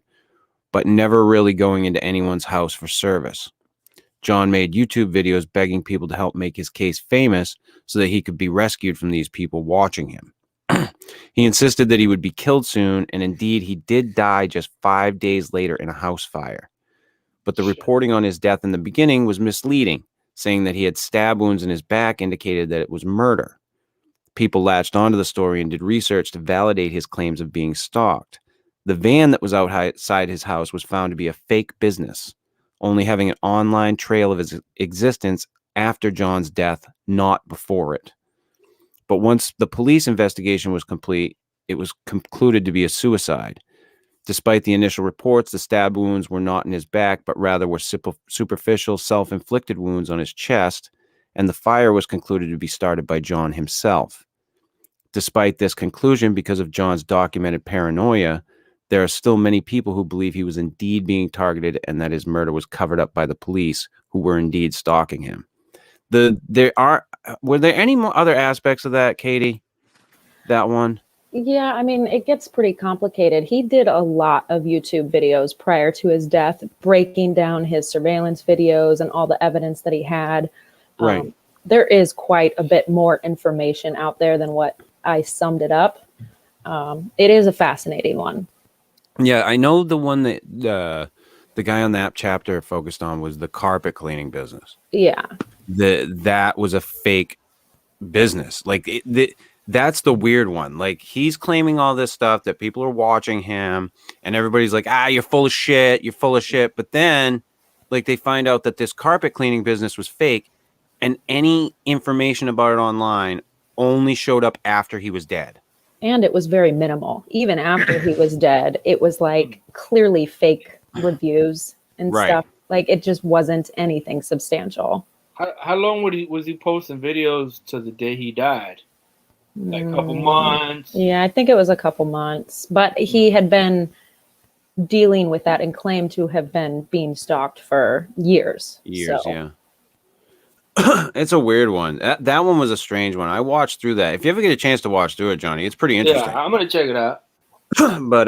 but never really going into anyone's house for service. John made YouTube videos begging people to help make his case famous so that he could be rescued from these people watching him. He insisted that he would be killed soon, and indeed he did die just 5 days later in a house fire. But the reporting on his death in the beginning was misleading, saying that he had stab wounds in his back indicated that it was murder. People latched onto the story and did research to validate his claims of being stalked. The van that was outside his house was found to be a fake business, only having an online trail of his existence after John's death, not before it. But once the police investigation was complete, it was concluded to be a suicide. Despite the initial reports, the stab wounds were not in his back, but rather were superficial, self-inflicted wounds on his chest, and the fire was concluded to be started by John himself. Despite this conclusion, because of John's documented paranoia, there are still many people who believe he was indeed being targeted and that his murder was covered up by the police, who were indeed stalking him. Were there any more other aspects of that, Katie? That one? Yeah, I mean, it gets pretty complicated. He did a lot of YouTube videos prior to his death, breaking down his surveillance videos and all the evidence that he had. Right. There is quite a bit more information out there than what I summed it up. It is a fascinating one. Yeah, I know the one that the guy on that chapter focused on was the carpet cleaning business. Yeah. That was a fake business. Like that's the weird one. Like, he's claiming all this stuff that people are watching him, and everybody's like, you're full of shit. You're full of shit. But then, like, they find out that this carpet cleaning business was fake, and any information about it online only showed up after he was dead. And it was very minimal. Even after he was dead, it was like clearly fake reviews and stuff. Like, it just wasn't anything substantial. How long was he posting videos to the day he died? Like a couple months? Yeah, I think it was a couple months. But he had been dealing with that and claimed to have been being stalked for years. Yeah. It's a weird one. That one was a strange one. I watched through that. If you ever get a chance to watch through it, Johnny, it's pretty interesting. Yeah, I'm gonna check it out. But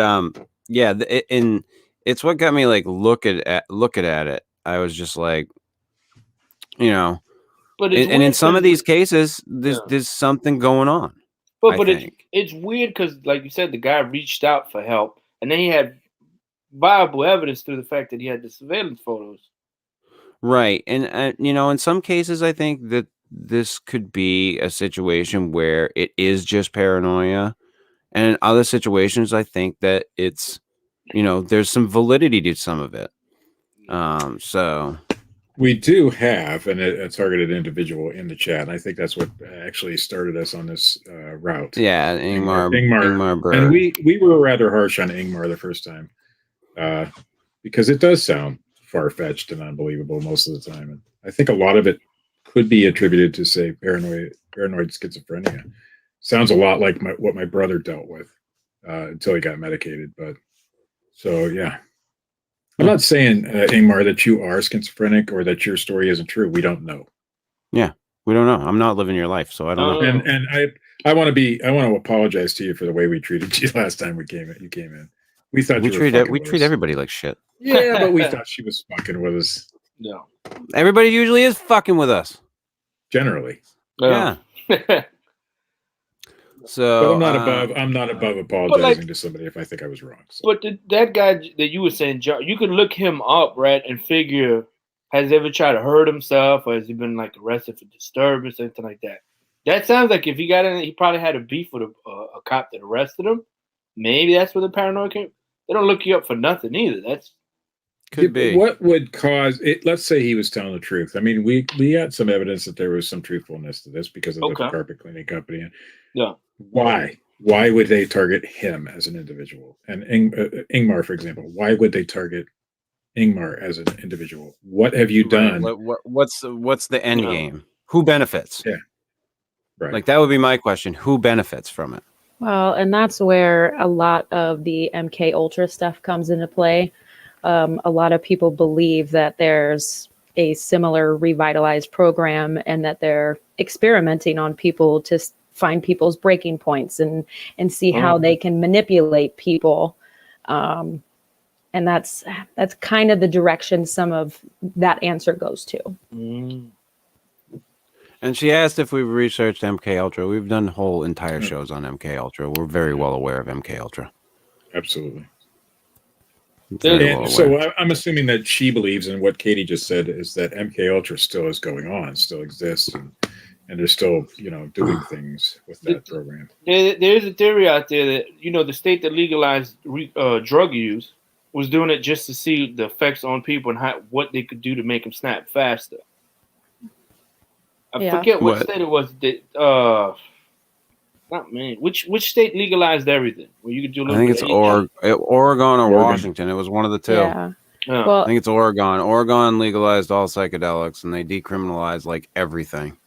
yeah, and it's what got me like looking at it. I was just like, but in some of these cases, there's something going on. But it's weird because, like you said, the guy reached out for help, and then he had viable evidence through the fact that he had the surveillance photos. Right. And, in some cases, I think that this could be a situation where it is just paranoia. And in other situations, I think that it's, there's some validity to some of it. So we do have a targeted individual in the chat. And I think that's what actually started us on this route. Yeah. Ingmar Burr. And we were rather harsh on Ingmar the first time because it does sound far-fetched and unbelievable most of the time. And I think a lot of it could be attributed to, say, paranoid schizophrenia. Sounds a lot like what my brother dealt with until he got medicated. But so, yeah. I'm not saying, Ingmar, that you are schizophrenic or that your story isn't true. We don't know. Yeah, we don't know. I'm not living your life, so I don't know. And I want to apologize to you for the way we treated you last time you came in. We thought we treat everybody like shit. Yeah, but we thought she was fucking with us. No, everybody usually is fucking with us. Generally, yeah. So, but I'm not above apologizing to somebody if I think I was wrong. So. But that guy that you were saying, John, you could look him up, right, and figure, has he ever tried to hurt himself, or has he been like arrested for disturbance, or anything like that? That sounds like if he got in, he probably had a beef with a cop that arrested him. Maybe that's where the paranoia came. They don't look you up for nothing either. That's could be. What would cause it? Let's say he was telling the truth. I mean, we had some evidence that there was some truthfulness to this because of the carpet cleaning company. Yeah. Why? Why would they target him as an individual? And Ingmar, for example, why would they target Ingmar as an individual? What have you done? What's the end game? Who benefits? Yeah. Right. Like that would be my question. Who benefits from it? Well, and that's where a lot of the MK Ultra stuff comes into play. A lot of people believe that there's a similar revitalized program and that they're experimenting on people to find people's breaking points and see how they can manipulate people. And that's kind of the direction some of that answer goes to. And she asked if we've researched MK Ultra. We've done whole entire shows on MK Ultra. We're very well aware of MK Ultra. Absolutely. Well so I'm assuming that she believes in what Katie just said is that MK Ultra still is going on, still exists, and they're still, doing things with that program. There's a theory out there that, the state that legalized drug use was doing it just to see the effects on people and what they could do to make them snap faster. I forget what state it was. Which state legalized everything? Where you could do. I think it's Oregon or Washington. It was one of the two. Yeah. Well, I think it's Oregon. Oregon legalized all psychedelics, and they decriminalized like everything.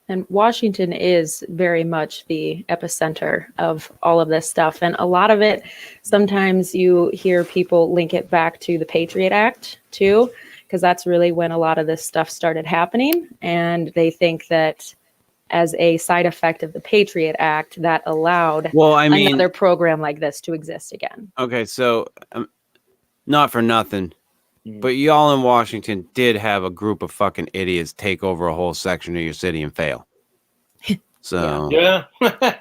And Washington is very much the epicenter of all of this stuff. And a lot of it, sometimes you hear people link it back to the Patriot Act too, because that's really when a lot of this stuff started happening. And they think that as a side effect of the Patriot Act, that allowed another program like this to exist again. Okay, so not for nothing, but y'all in Washington did have a group of fucking idiots take over a whole section of your city and fail. So, yeah.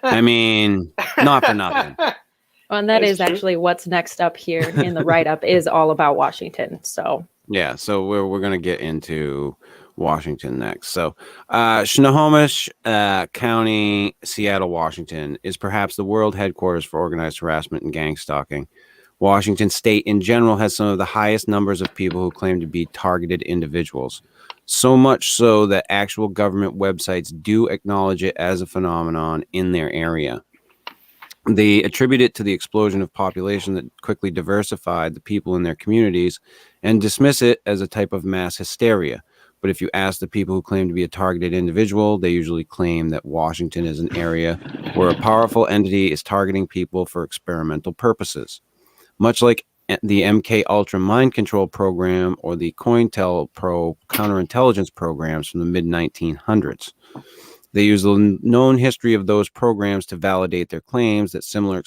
I mean, not for nothing. Well, and that's is true. Actually what's next up here in the write-up is all about Washington. So yeah, so we're gonna get into Washington next. So, Snohomish County, Seattle, Washington is perhaps the world headquarters for organized harassment and gang stalking. Washington State in general has some of the highest numbers of people who claim to be targeted individuals. So much so that actual government websites do acknowledge it as a phenomenon in their area. They attribute it to the explosion of population that quickly diversified the people in their communities and dismiss it as a type of mass hysteria. But if you ask the people who claim to be a targeted individual, they usually claim that Washington is an area where a powerful entity is targeting people for experimental purposes. Much like the MK Ultra mind control program or the COINTELPRO counterintelligence programs from the mid-1900s. They use the known history of those programs to validate their claims that similar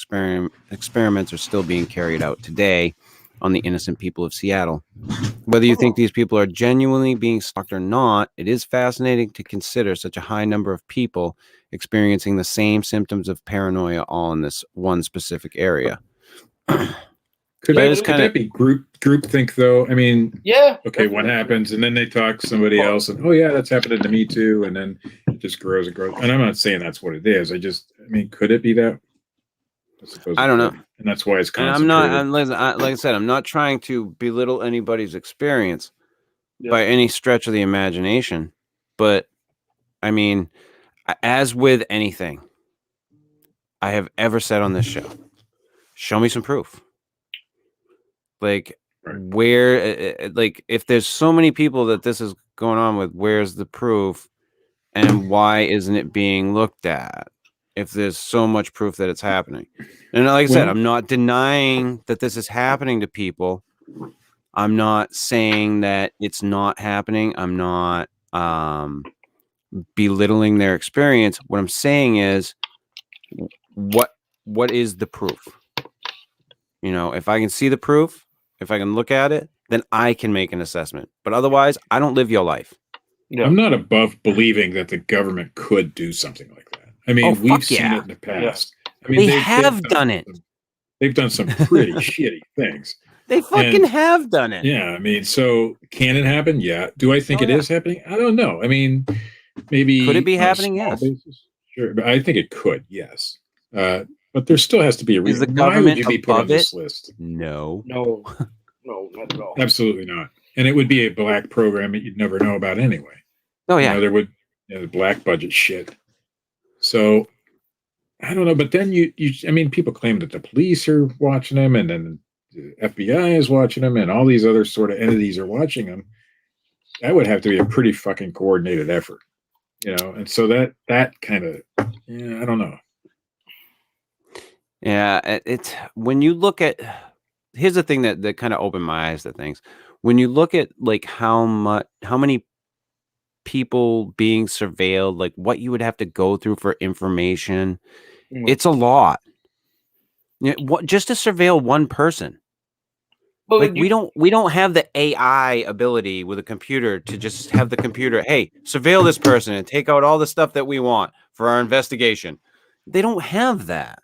experiments are still being carried out today on the innocent people of Seattle. Whether you think these people are genuinely being stalked or not, it is fascinating to consider such a high number of people experiencing the same symptoms of paranoia all in this one specific area. Could that be groupthink though? I mean, yeah. Okay, what happens, and then they talk to somebody else, and oh yeah, that's happening to me too, and then it just grows and grows. And I'm not saying that's what it is. I mean, could it be that? I don't know, and that's why it's concentrated. Like I said, I'm not trying to belittle anybody's experience by any stretch of the imagination, but I mean, as with anything I have ever said on this show, show me some proof. Like, Right. where, like, if there's so many people that this is going on with, where's the proof, and why isn't it being looked at? If there's so much proof that it's happening, and like I said, Well- I'm not denying that this is happening to people. I'm not saying that it's not happening. I'm not belittling their experience. What I'm saying is, what is the proof? You know, if I can see the proof, if I can look at it, then I can make an assessment. But otherwise, I don't live your life. Yeah. I'm not above believing that the government could do something like that. I mean, Oh, we've fuck seen yeah. it in the past. I mean, They have done it. They've done some pretty shitty things. They fucking have done it. Yeah, I mean, so can it happen? Yeah. Do I think Oh, it is happening? I don't know. I mean, maybe Could it be on a happening? small Yes. basis? Sure, but I think it could. Yes, but there still has to be a Is the reason. Why would government you be put on above this it? list? No. No, not at all. Absolutely not. And it would be a black program that you'd never know about anyway. Oh You yeah. know, there would the black budget shit. So I don't know, but then I mean, people claim that the police are watching them, and then the FBI is watching them, and all these other sort of entities are watching them. That would have to be a pretty fucking coordinated effort, you know. And so that kind of, I don't know. Yeah, it's when you look at, here's the thing that kind of opened my eyes to things. When you look at like how many people being surveilled, like what you would have to go through for information, it's a lot. Yeah, what just to surveil one person? But Like we don't have the AI ability with a computer to just have the computer, hey, surveil this person and take out all the stuff that we want for our investigation. They don't have that.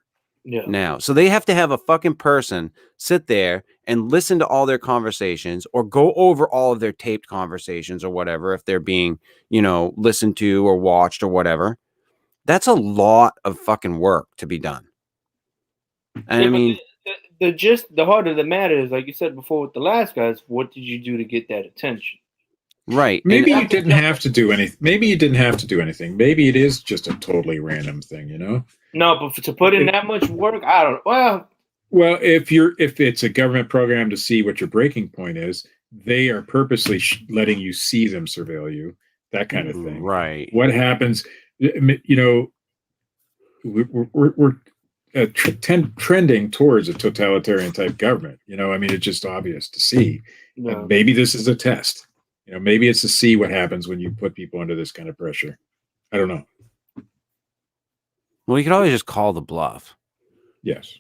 Now. So they have to have a fucking person sit there and listen to all their conversations or go over all of their taped conversations or whatever, if they're being, listened to or watched or whatever. That's a lot of fucking work to be done. And I mean, the heart of the matter is, like you said before with the last guys, what did you do to get that attention? Right. Maybe you didn't have to do anything. Maybe you didn't have to do anything. Maybe it is just a totally random thing, you know? No, but to put in that much work, I don't. Well, if it's a government program to see what your breaking point is, they are purposely letting you see them surveil you, that kind of thing. Right. What happens? You know, we're trending towards a totalitarian type government. You know, I mean, it's just obvious to see. no. And maybe this is a test. You know, maybe it's to see what happens when you put people under this kind of pressure. I don't know. Well, you could always just call the bluff. Yes.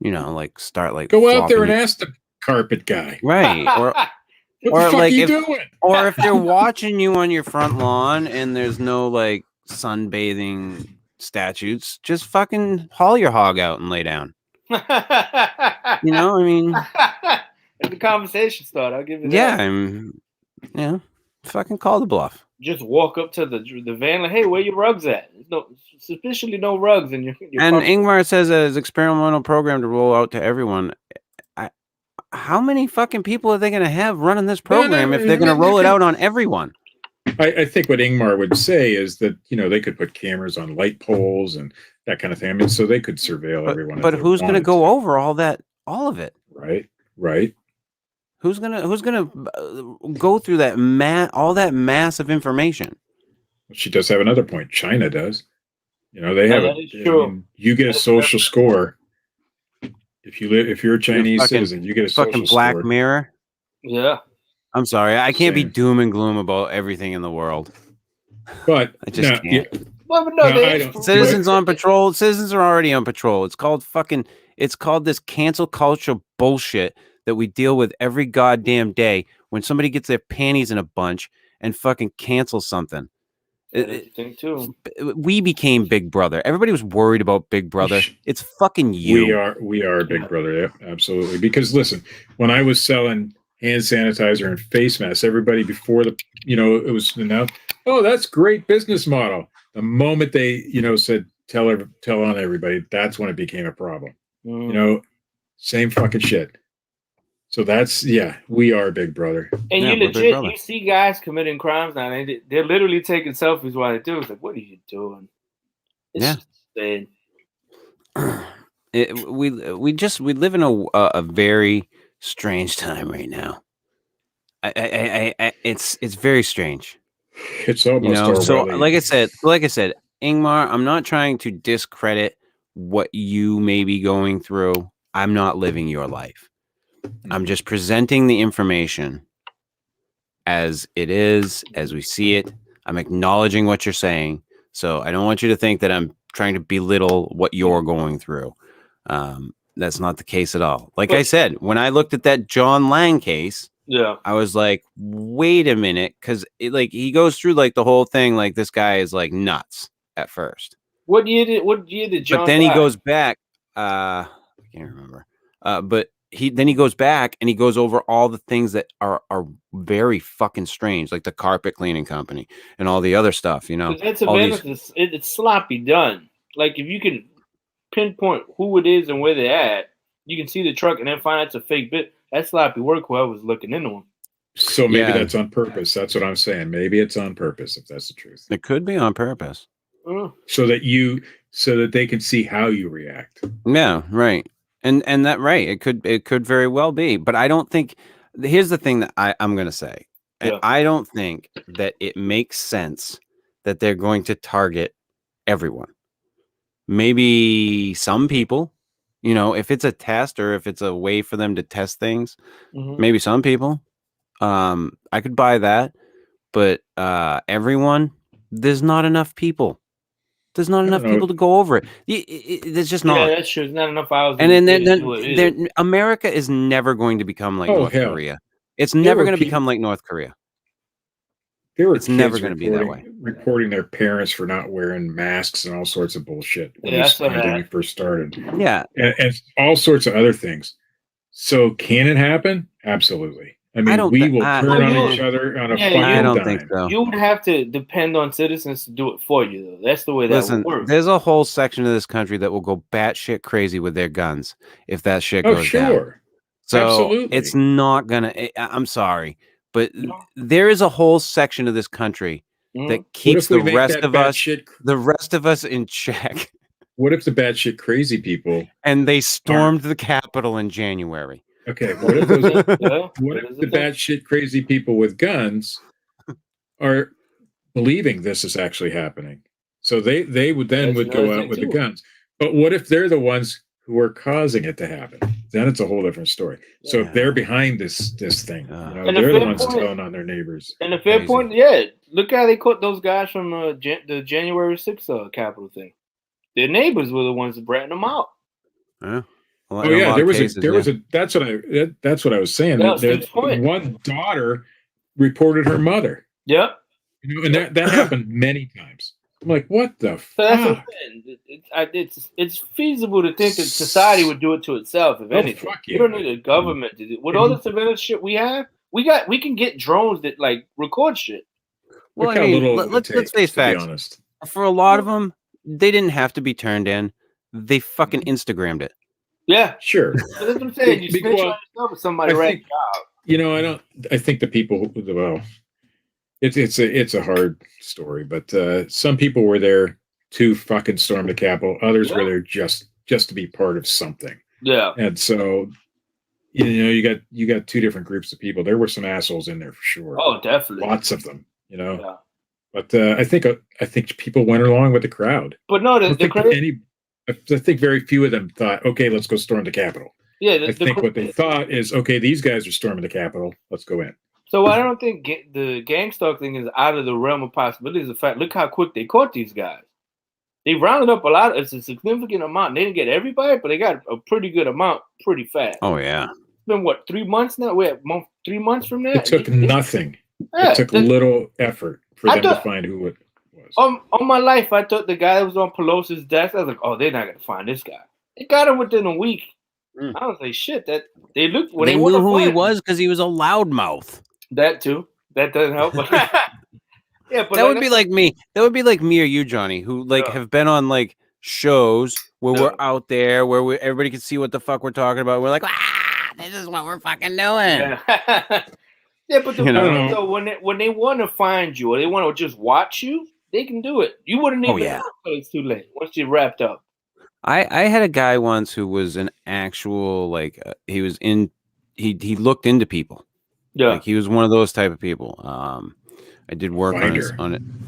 You know, like start like go out there and ask the carpet guy. Right. Or what the fuck like are you doing? Or if they're watching you on your front lawn and there's no like sunbathing statutes, just fucking haul your hog out and lay down. You know, I mean, the conversation started. I'll give you that. Yeah, fucking call the bluff. Just walk up to the van like, hey, where your rugs at? No, sufficiently no rugs in your and apartment. Ingmar says that his experimental program to roll out to everyone. How many fucking people are they going to have running this program if they're going to roll it out on everyone? I think what Ingmar would say is that, you know, they could put cameras on light poles and that kind of thing. I mean, so they could surveil everyone. But who's going to go over all of it? Right. Who's gonna go through that all that massive information? She does have another point. China does. You know, they have you get a social score. If you're a Chinese citizen, you get a social fucking Black score. Mirror. Yeah. I'm sorry, I can't be doom and gloom about everything in the world. But I just can't. Yeah. Well, no, Citizens on patrol. Citizens are already on patrol. It's called this cancel culture bullshit that we deal with every goddamn day when somebody gets their panties in a bunch and fucking cancels something. We became Big Brother. Everybody was worried about Big Brother. It's fucking you. We are Big Brother. Yeah, absolutely. Because listen, when I was selling hand sanitizer and face masks, everybody before it was announced, oh, that's great business model. The moment they, said tell on everybody, that's when it became a problem. You know, same fucking shit. So that's, we are Big Brother. And you see guys committing crimes now. They're literally taking selfies while they do it. It's like, what are you doing? It's just sad. We live in a very strange time right now. It's very strange. It's almost So Orwellian. like I said, Ingmar, I'm not trying to discredit what you may be going through. I'm not living your life. I'm just presenting the information as it is, as we see it. I'm acknowledging what you're saying. So I don't want you to think that I'm trying to belittle what you're going through. That's not the case at all. Like I said, when I looked at that John Lang case, I was like, wait a minute, because he goes through like the whole thing, like this guy is like nuts at first. What year did John? But then he goes back. I can't remember. But he goes back and he goes over all the things that are very fucking strange, like the carpet cleaning company and all the other stuff. It's sloppy done. Like if you can pinpoint who it is and where they're at, you can see the truck and then find out it's a fake bit. That's sloppy work. Whoever's looking into them. So maybe that's on purpose. That's what I'm saying. Maybe it's on purpose. If that's the truth, it could be on purpose. So that they can see how you react. Yeah, right. And that right. It could very well be. But I don't think. Here's the thing that I'm going to say. Yeah. I don't think that it makes sense that they're going to target everyone. Maybe some people, if it's a test or if it's a way for them to test things, maybe some people. I could buy that, but everyone, there's not enough people. There's not enough people to go over it. There's just not. Yeah, that's true. There's not enough hours. And then America is never going to become like North Korea. It's never going to become like North Korea. It's never going to be that way. Reporting their parents for not wearing masks and all sorts of bullshit when this pandemic first started. Yeah, and all sorts of other things. So can it happen? Absolutely. I mean, we will turn on each other on a fucking I don't dime. think so. You would have to depend on citizens to do it for you, though. That's the way that would work. There's a whole section of this country that will go batshit crazy with their guns if that shit goes down. So absolutely. It's not gonna. I'm sorry, but there is a whole section of this country that keeps the rest of us in check. What if the batshit crazy people and they stormed the Capitol in January? Okay, what if the batshit crazy people with guns are believing this is actually happening? So they would go out with the guns. But what if they're the ones who are causing it to happen? Then it's a whole different story. Yeah. So if they're behind this thing, they're the ones telling on their neighbors. And the fair point, look how they caught those guys from the January 6th Capitol thing. Their neighbors were the ones that bratting them out. Yeah. Well, there was a. That's what I was saying. One daughter reported her mother. Yep. And that happened many times. I'm like, what the fuck? That's what I'm saying. It's feasible to think that society would do it to itself. If anything, you don't need a government to do it. With all the surveillance shit we have, we can get drones that like record shit. Well, I mean, let's face facts. For a lot of them, they didn't have to be turned in. They fucking Instagrammed it. Yeah, sure. That's what I'm saying. You snitch on yourself with somebody right now. I think the people. Well, it's a hard story, but some people were there to fucking storm the Capitol. Others were there just to be part of something. Yeah. And so, you got two different groups of people. There were some assholes in there for sure. Oh, definitely. Lots of them. Yeah. But I think people went along with the crowd. But no, I think very few of them thought, okay, let's go storm the Capitol. Yeah, I think what they thought is, okay, these guys are storming the Capitol. Let's go in. So I don't think the gang stalk thing is out of the realm of possibilities. The fact, look how quick they caught these guys. They rounded up a lot. It's a significant amount. They didn't get everybody, but they got a pretty good amount pretty fast. Oh, yeah. It's been, 3 months now? We're 3 months from that? It took nothing. It took little effort for them to find who it was. On my life, I thought the guy that was on Pelosi's desk, I was like, oh, they're not going to find this guy. They got him within a week. I was like, shit, that they looked when they knew who he was because he was a loudmouth. That too. That doesn't help. Yeah, but that would be like me. That would be like me or you, Johnny, who have been on like shows where we're out there where everybody can see what the fuck we're talking about. We're like, this is what we're fucking doing. Yeah, but so when they want to find you or they want to just watch you, they can do it. You wouldn't even know it's too late once you're wrapped up. I had a guy once who was an actual he was in he looked into people. Yeah. Like he was one of those type of people. I did work on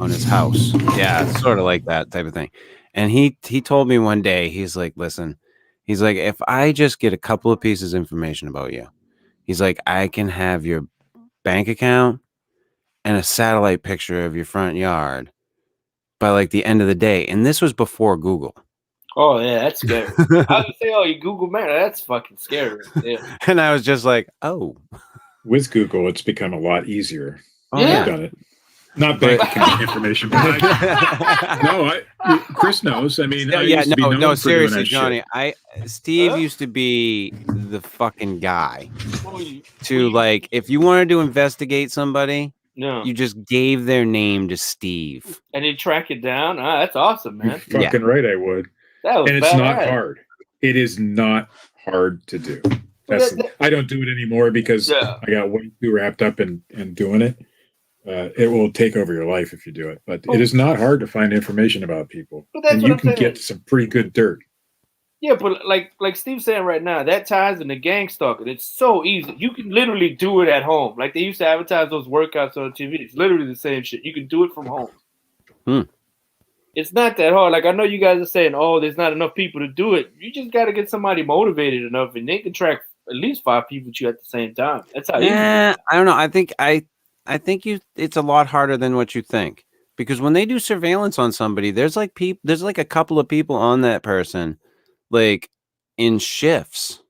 his house. Yeah, sort of like that type of thing. And he told me one day, he's like, listen, he's like, if I just get a couple of pieces of information about you, he's like, I can have your bank account and a satellite picture of your front yard by like the end of the day. And this was before Google. Oh yeah, that's scary. I would say, oh, you Google man, that's fucking scary. Yeah. And I was just like, oh. With Google, it's become a lot easier. Oh, Yeah. I've done it. Not bank account information, but Chris knows. I mean, I used to be known for seriously, doing that Johnny. shit. Steve Huh? used to be the fucking guy Oh, to like, if you wanted to investigate somebody, no. you just gave their name to Steve. And you track it down. Ah, that's awesome, You're man. fucking right, I would. That was And it's not badass. hard. It is not hard to do. I don't do it anymore because Yeah. I got way too wrapped up in doing it. It will take over your life if you do it. But it is not hard to find information about people. But that's And what you I'm can saying. get some pretty good dirt. Yeah, but like Steve's saying right now, that ties into gang stalking. It's so easy. You can literally do it at home. Like they used to advertise those workouts on TV. It's literally the same shit. You can do it from home. It's not that hard. Like I know you guys are saying, oh, there's not enough people to do it. You just got to get somebody motivated enough, and they can track at least 5 people with you at the same time. That's how easy it is. I don't know. I think it's a lot harder than what you think, because when they do surveillance on somebody, there's like a couple of people on that person, like in shifts.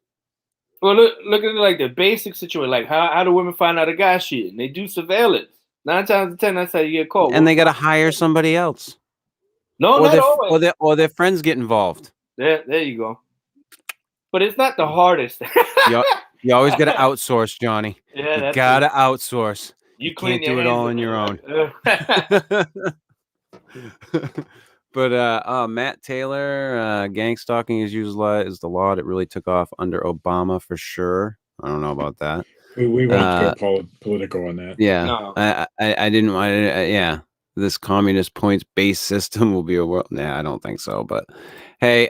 Well, look at it like the basic situation. Like how do women find out a guy cheating? They do surveillance. 9 times out of 10, that's how you get caught. And they got to hire somebody else. No, Or not always. or their friends get involved. There you go. But it's not the hardest. You always got to outsource, Johnny. Yeah, You that's got to outsource. You can't do it all on your own. own. But Matt Taylor, gang stalking is the law that really took off under Obama for sure. I don't know about that. We won't go political on that. Yeah, No. I didn't. Yeah, this communist points-based system will be a world. Nah, I don't think so. But hey,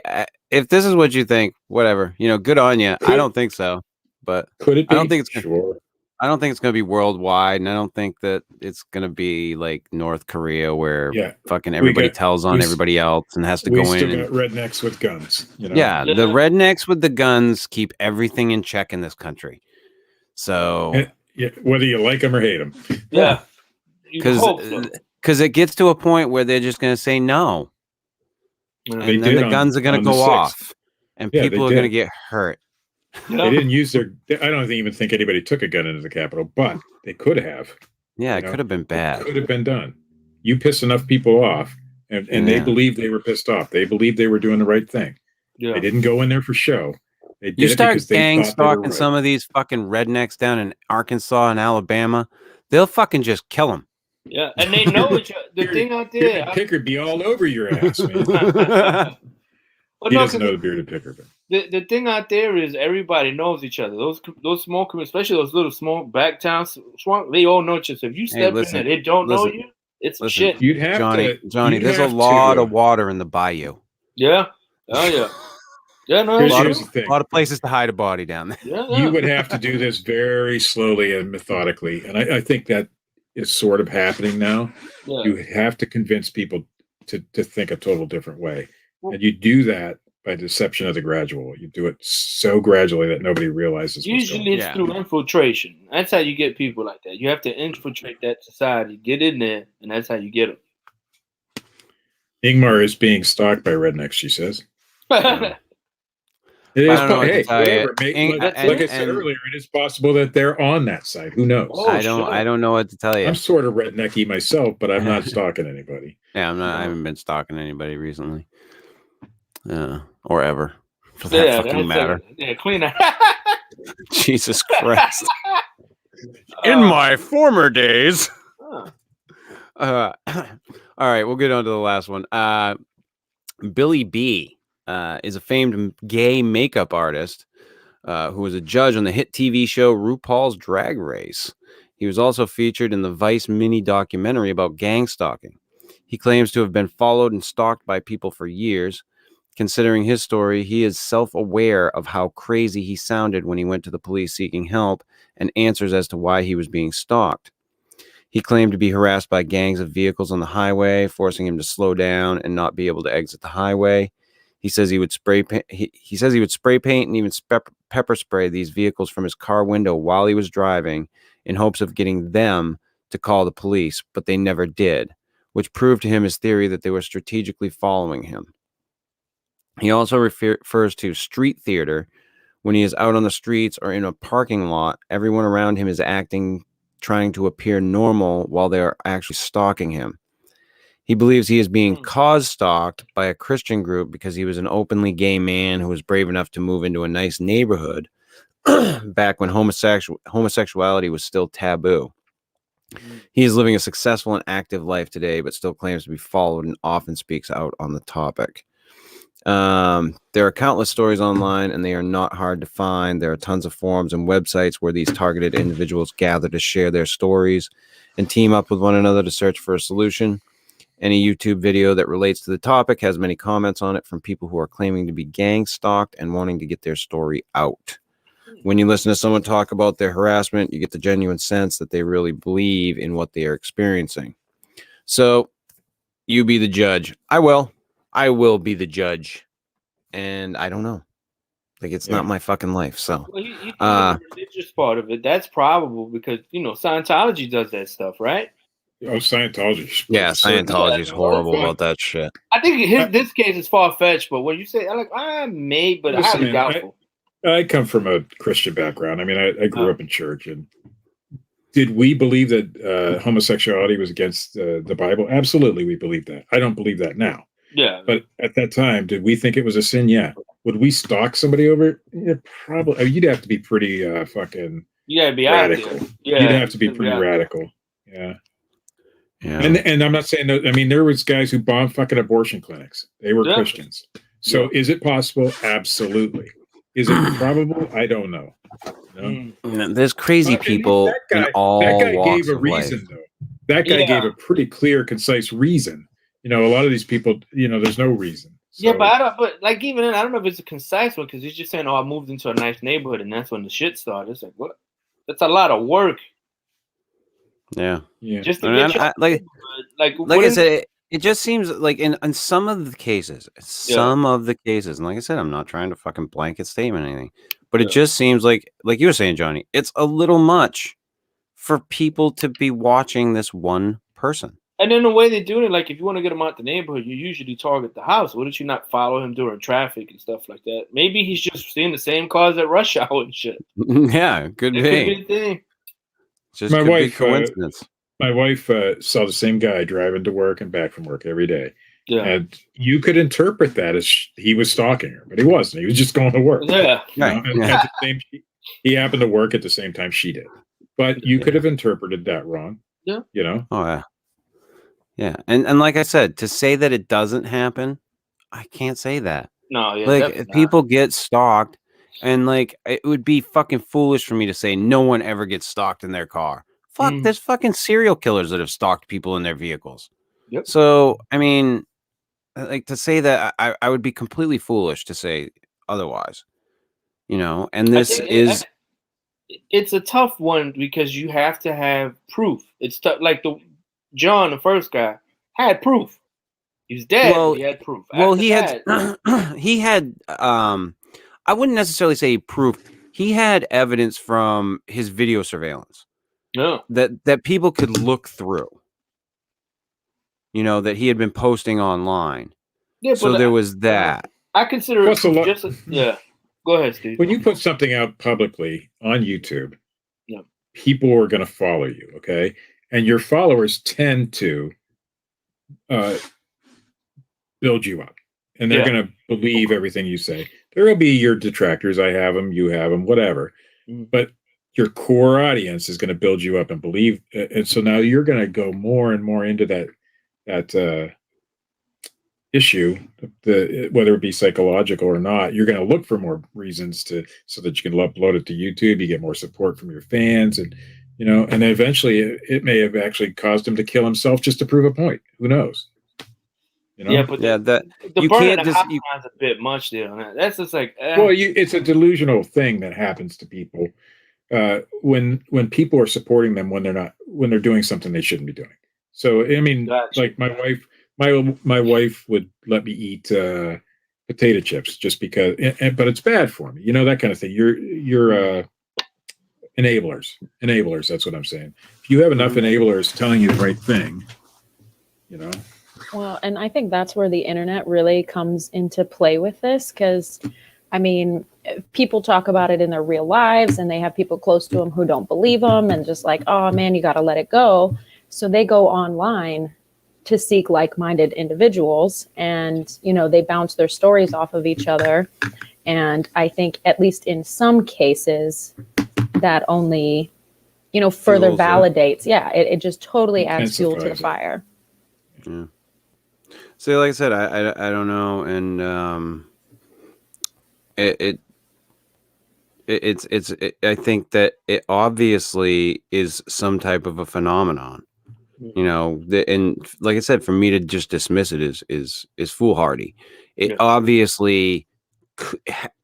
if this is what you think, whatever. Good on you. I don't think so. But Could it be? I don't think it's sure. I don't think it's going to be worldwide, and I don't think that it's going to be like North Korea where fucking everybody tells on everybody else and has to go in. We still got rednecks with guns. Yeah, the rednecks with the guns keep everything in check in this country. So whether you like them or hate them. Yeah. Because it gets to a point where they're just going to say no. And then the guns are going to go off, and people are going to get hurt. They didn't use I don't even think anybody took a gun into the Capitol, but they could have. Yeah, it could have been bad. It could have been done. You piss enough people off, and they believed they were pissed off. They believed they were doing the right thing. Yeah. They didn't go in there for show. They did you start gang stalking right. some of these fucking rednecks down in Arkansas and Alabama, they'll fucking just kill them. Yeah, and they know each other. The thing out there, Picker be all over your ass, man. He doesn't know the bearded picker, but the thing out there is everybody knows each other. Those small, especially those little small back towns, they all know each other. So if you step in there, they don't know you. It's shit. You'd have Johnny. There's a lot of water in the bayou. Yeah. Oh yeah. Yeah, no. A lot of places to hide a body down there. Yeah. You would have to do this very slowly and methodically, and I think that is sort of happening now. Yeah. You have to convince people to think a total different way. And you do that by deception of the gradual. You do it so gradually that nobody realizes. Usually it's through infiltration. That's how you get people like that. You have to infiltrate that society, get in there, and that's how you get them. Ingmar is being stalked by rednecks, she says. It is. Like I said earlier, it is possible that they're on that side. Who knows? I don't know what to tell you. I'm sort of rednecky myself, but I'm not stalking anybody. Yeah, I'm not. I haven't been stalking anybody recently. Or ever, for that fucking matter. Clean out. Jesus Christ! In my former days. All right, we'll get on to the last one. Billy B is a famed gay makeup artist who was a judge on the hit TV show RuPaul's Drag Race. He was also featured in the Vice mini documentary about gang stalking. He claims to have been followed and stalked by people for years. Considering his story, he is self-aware of how crazy he sounded when he went to the police seeking help and answers as to why he was being stalked. He claimed to be harassed by gangs of vehicles on the highway, forcing him to slow down and not be able to exit the highway. He says he would spray paint. He says he would spray paint and even pepper spray these vehicles from his car window while he was driving, in hopes of getting them to call the police, but they never did, which proved to him his theory that they were strategically following him. He also refers to street theater. When he is out on the streets or in a parking lot, everyone around him is acting, trying to appear normal while they are actually stalking him. He believes he is being stalked by a Christian group because he was an openly gay man who was brave enough to move into a nice neighborhood back when homosexuality was still taboo. He is living a successful and active life today, but still claims to be followed and often speaks out on the topic. There are countless stories online, and they are not hard to find. There are tons of forums and websites where these targeted individuals gather to share their stories and team up with one another to search for a solution. Any YouTube video that relates to the topic has many comments on it from people who are claiming to be gang stalked and wanting to get their story out. When you listen to someone talk about their harassment, you get the genuine sense that they really believe in what they are experiencing. So, you be the judge. I will be the judge. And I don't know. Like, it's not my fucking life. So, well, you think the religious part of it, that's probable because, Scientology does that stuff, right? Oh, Scientology. Yeah, Scientology is horrible about that shit. I think this case is far-fetched, but when you say, I may, but highly doubtful. I come from a Christian background. I mean, I grew up in church. And did we believe that homosexuality was against the Bible? Absolutely, we believe that. I don't believe that now. Yeah. But at that time, did we think it was a sin? Yeah. Would we stalk somebody over it? Yeah, probably. I mean, you'd have to be pretty fucking radical. Yeah. You'd have to be pretty radical. Yeah. Yeah. And I'm not saying that. I mean, there was guys who bombed fucking abortion clinics. They were Christians. So is it possible? Absolutely. Is it probable? I don't know. There's crazy people in all walks of life. Though. That guy gave a pretty clear, concise reason. A lot of these people, there's no reason. So. Yeah, but like even then, I don't know if it's a concise one because he's just saying, I moved into a nice neighborhood and that's when the shit started. It's like, what? That's a lot of work. Yeah. Just to get I said, it just seems like in some of the cases, and like I said, I'm not trying to fucking blanket statement anything, but it just seems like you were saying, Johnny, it's a little much for people to be watching this one person. And then the way they're doing it, like if you want to get him out the neighborhood, you usually target the house. Why don't you not follow him during traffic and stuff like that? Maybe he's just seeing the same cars at rush hour and shit. Yeah, could be. Could be a thing. Just my wife, coincidence. My wife saw the same guy driving to work and back from work every day. Yeah. And you could interpret that as he was stalking her, but he wasn't. He was just going to work. Yeah. He happened to work at the same time she did. But you could have interpreted that wrong. Yeah. Oh, yeah. Yeah. And like I said, to say that it doesn't happen, I can't say that. No, yeah. Like, if people get stalked, and like, it would be fucking foolish for me to say no one ever gets stalked in their car. Fuck, there's fucking serial killers that have stalked people in their vehicles. Yep. So, I mean, like, to say that, I would be completely foolish to say otherwise. And this is... It's a tough one because you have to have proof. It's tough. Like John, the first guy, had proof. He was dead. Well, he had proof. He had. I wouldn't necessarily say proof. He had evidence from his video surveillance. No. That people could look through. That he had been posting online. Yeah, so there was that. I consider it Go ahead, Steve. When you put something out publicly on YouTube, people are going to follow you, okay? And your followers tend to build you up. And they're going to believe everything you say. There will be your detractors. I have them, you have them, whatever. But your core audience is going to build you up and believe. And so now you're going to go more and more into that issue, whether it be psychological or not. You're going to look for more reasons so that you can upload it to YouTube. You get more support from your fans, and and then eventually it may have actually caused him to kill himself just to prove a point. Who knows? You know? Yeah, but that the you burning can't the just hotline's a bit much there on that. That's just like Well, it's a delusional thing that happens to people when people are supporting them when they're doing something they shouldn't be doing. So I mean, Gotcha. like my wife would let me eat potato chips just because, but it's bad for me, that kind of thing. You're enablers. That's what I'm saying. If you have enough enablers telling you the right thing, Well, and I think that's where the internet really comes into play with this, because I mean, people talk about it in their real lives and they have people close to them who don't believe them and just like, oh man, you got to let it go. So they go online to seek like-minded individuals, and they bounce their stories off of each other. And I think at least in some cases that only further Fuels it. validates. Yeah, it just totally adds fuel to the Intensifies it. fire. Yeah. So, like I said, I don't know, and I think that it obviously is some type of a phenomenon. And like I said, for me to just dismiss it is foolhardy. It obviously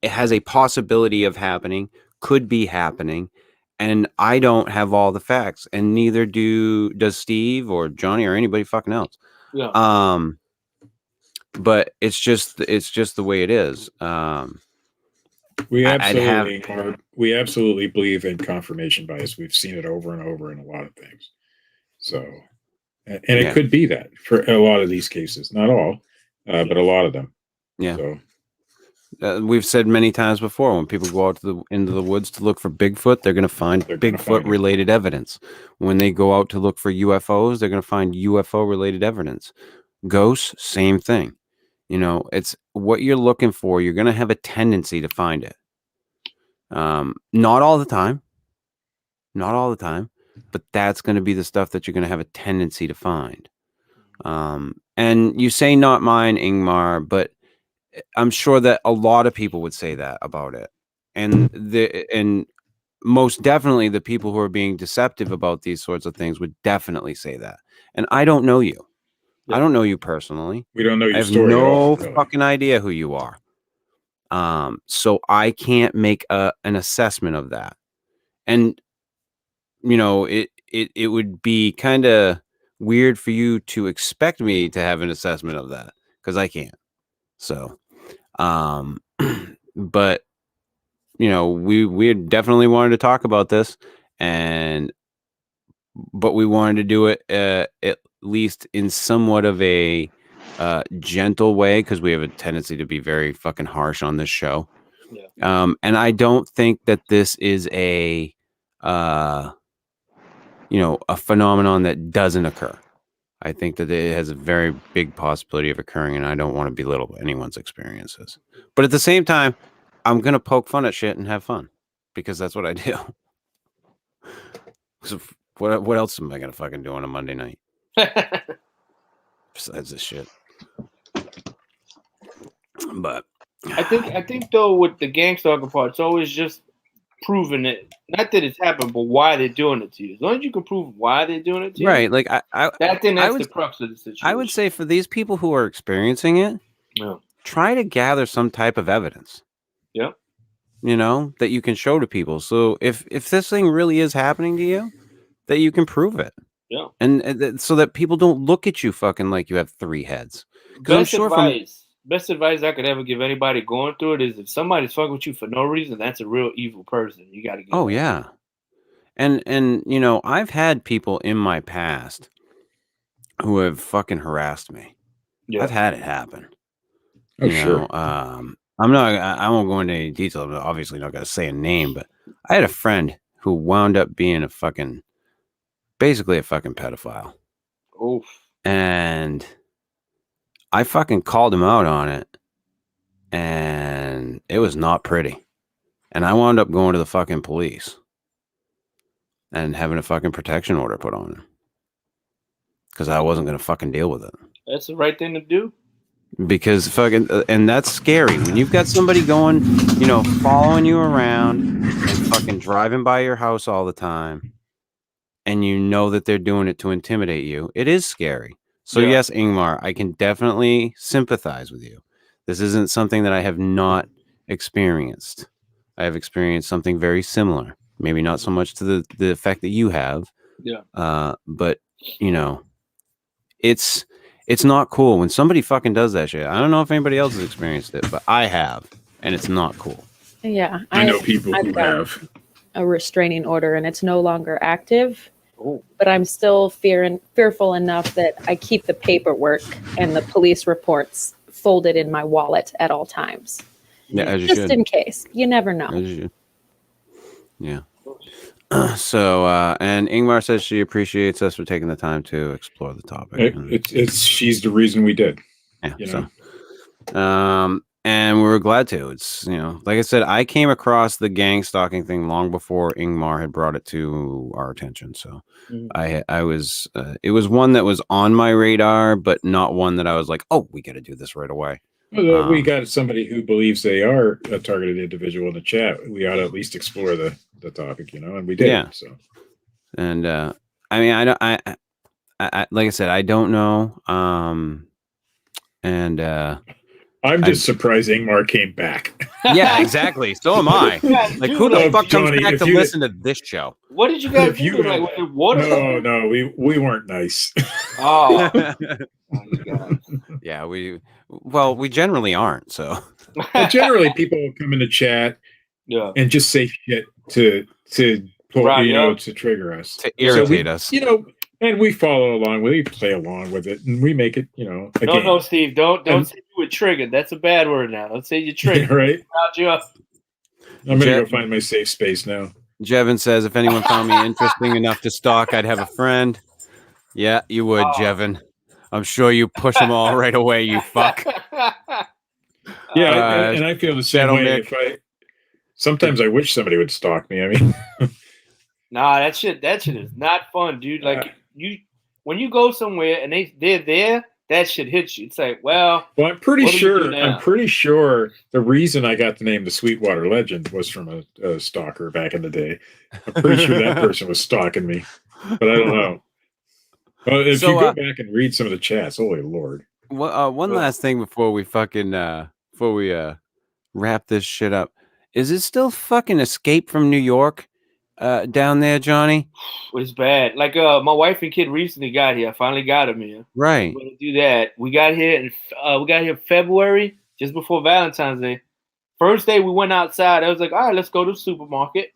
it has a possibility of happening, could be happening, and I don't have all the facts, and neither does Steve or Johnny or anybody fucking else. Yeah. But it's just the way it is. We absolutely believe in confirmation bias. We've seen it over and over in a lot of things. So, and it could be that for a lot of these cases, not all, but a lot of them. Yeah. So we've said many times before, when people go out into the woods to look for Bigfoot, they're going to find Bigfoot-related evidence. When they go out to look for UFOs, they're going to find UFO-related evidence. Ghosts, same thing. It's what you're looking for. You're going to have a tendency to find it. Not all the time, but that's going to be the stuff that you're going to have a tendency to find. And you say not mine, Ingmar, but I'm sure that a lot of people would say that about it. And most definitely the people who are being deceptive about these sorts of things would definitely say that. And I don't know you. Yeah. I don't know you personally. We don't know your story. I have no fucking idea who you are. So I can't make an assessment of that. And it would be kind of weird for you to expect me to have an assessment of that, because I can't. So but we definitely wanted to talk about this, but we wanted to do it at least in somewhat of a gentle way, because we have a tendency to be very fucking harsh on this show. Yeah. And I don't think that this is a phenomenon that doesn't occur. I think that it has a very big possibility of occurring, and I don't want to belittle anyone's experiences. But at the same time, I'm going to poke fun at shit and have fun, because that's what I do. So what else am I going to fucking do on a Monday night? Besides this shit. But I think though, with the gang stalking part, it's always just proving it. Not that it's happened, but why they're doing it to you. As long as you can prove why they're doing it to you. Right. Like that's the crux of the situation. I would say for these people who are experiencing it, try to gather some type of evidence. Yeah. That you can show to people. So if this thing really is happening to you, that you can prove it. Yeah. And so that people don't look at you fucking like you have three heads. Best advice I could ever give anybody going through it is, if somebody's fucking with you for no reason, that's a real evil person. You got to get. Oh yeah. And I've had people in my past who have fucking harassed me. Yeah. I've had it happen. Sure. I won't go into any detail. I'm obviously not going to say a name, but I had a friend who wound up being basically a fucking pedophile. Oof. And I fucking called him out on it, and it was not pretty. And I wound up going to the fucking police and having a fucking protection order put on him, because I wasn't going to fucking deal with it. That's the right thing to do. Because fucking, and that's scary when you've got somebody going, following you around and fucking driving by your house all the time, and that they're doing it to intimidate you. It is scary. So Yeah. yes, Ingmar, I can definitely sympathize with you. This isn't something that I have not experienced. I have experienced something very similar. Maybe not so much to the effect that you have. Yeah. But you know, it's not cool when somebody fucking does that shit. I don't know if anybody else has experienced it, but I have, and it's not cool. Yeah, I know people I've who done have. a restraining order, and it's no longer active. Oh. But I'm still fearful enough that I keep the paperwork and the police reports folded in my wallet at all times. Yeah, as you Just should. in case. You never know. As you should. Yeah. So, and Ingmar says she appreciates us for taking the time to explore the topic. She's the reason we did. Yeah. You know? So, and we were glad to. It's, you know, like I said, I came across the gang stalking thing long before Ingmar had brought it to our attention. So, I was, it was one that was on my radar, but not one that I was like, oh, we got to do this right away. Well, we got somebody who believes they are a targeted individual in the chat. We ought to at least explore the topic, you know, and we did. Yeah. So, and I mean, I like I said, I don't know. And I'm just surprised Ingmar came back. Yeah, exactly. So am I. Like, who the fuck comes Johnny, back to listen to this show? What did you guys If you do? had- Like, was it water? No, we weren't nice. Oh. Oh, you guys. Yeah, we generally aren't. So But generally, people will come in the chat Yeah. and just say shit to pull, Right, you know, yeah. to trigger us, to irritate we, us. you know, and we follow along. We play along with it, and we make it, you know, a game. No, Steve, don't And- say you were triggered. That's a bad word now. Don't say you're triggered. Right? Proud you up. I'm gonna go find my safe space now. Jevin says, if anyone found me interesting enough to stalk, I'd have a friend. Yeah, you would, Oh. Jevin. I'm sure you push them all right away, you fuck. Yeah, and I feel the same Shadow way. Mick. Sometimes I wish somebody would stalk me. I mean, Nah, that shit is not fun, dude. Like when you go somewhere and they're there, that shit hits you. It's like, well, I'm pretty what do you do sure. now? I'm pretty sure the reason I got the name the Sweetwater Legend was from a stalker back in the day. I'm pretty sure that person was stalking me, but I don't know. Well, if So, you go back and read some of the chats, holy lord! One last thing before we fucking wrap this shit up. Is it still fucking Escape from New York down there, Johnny? it was bad. Like my wife and kid recently got here. I finally got them here. Right. We're gonna do that. We got here in February, just before Valentine's Day. First day we went outside. I was like, all right, let's go to the supermarket.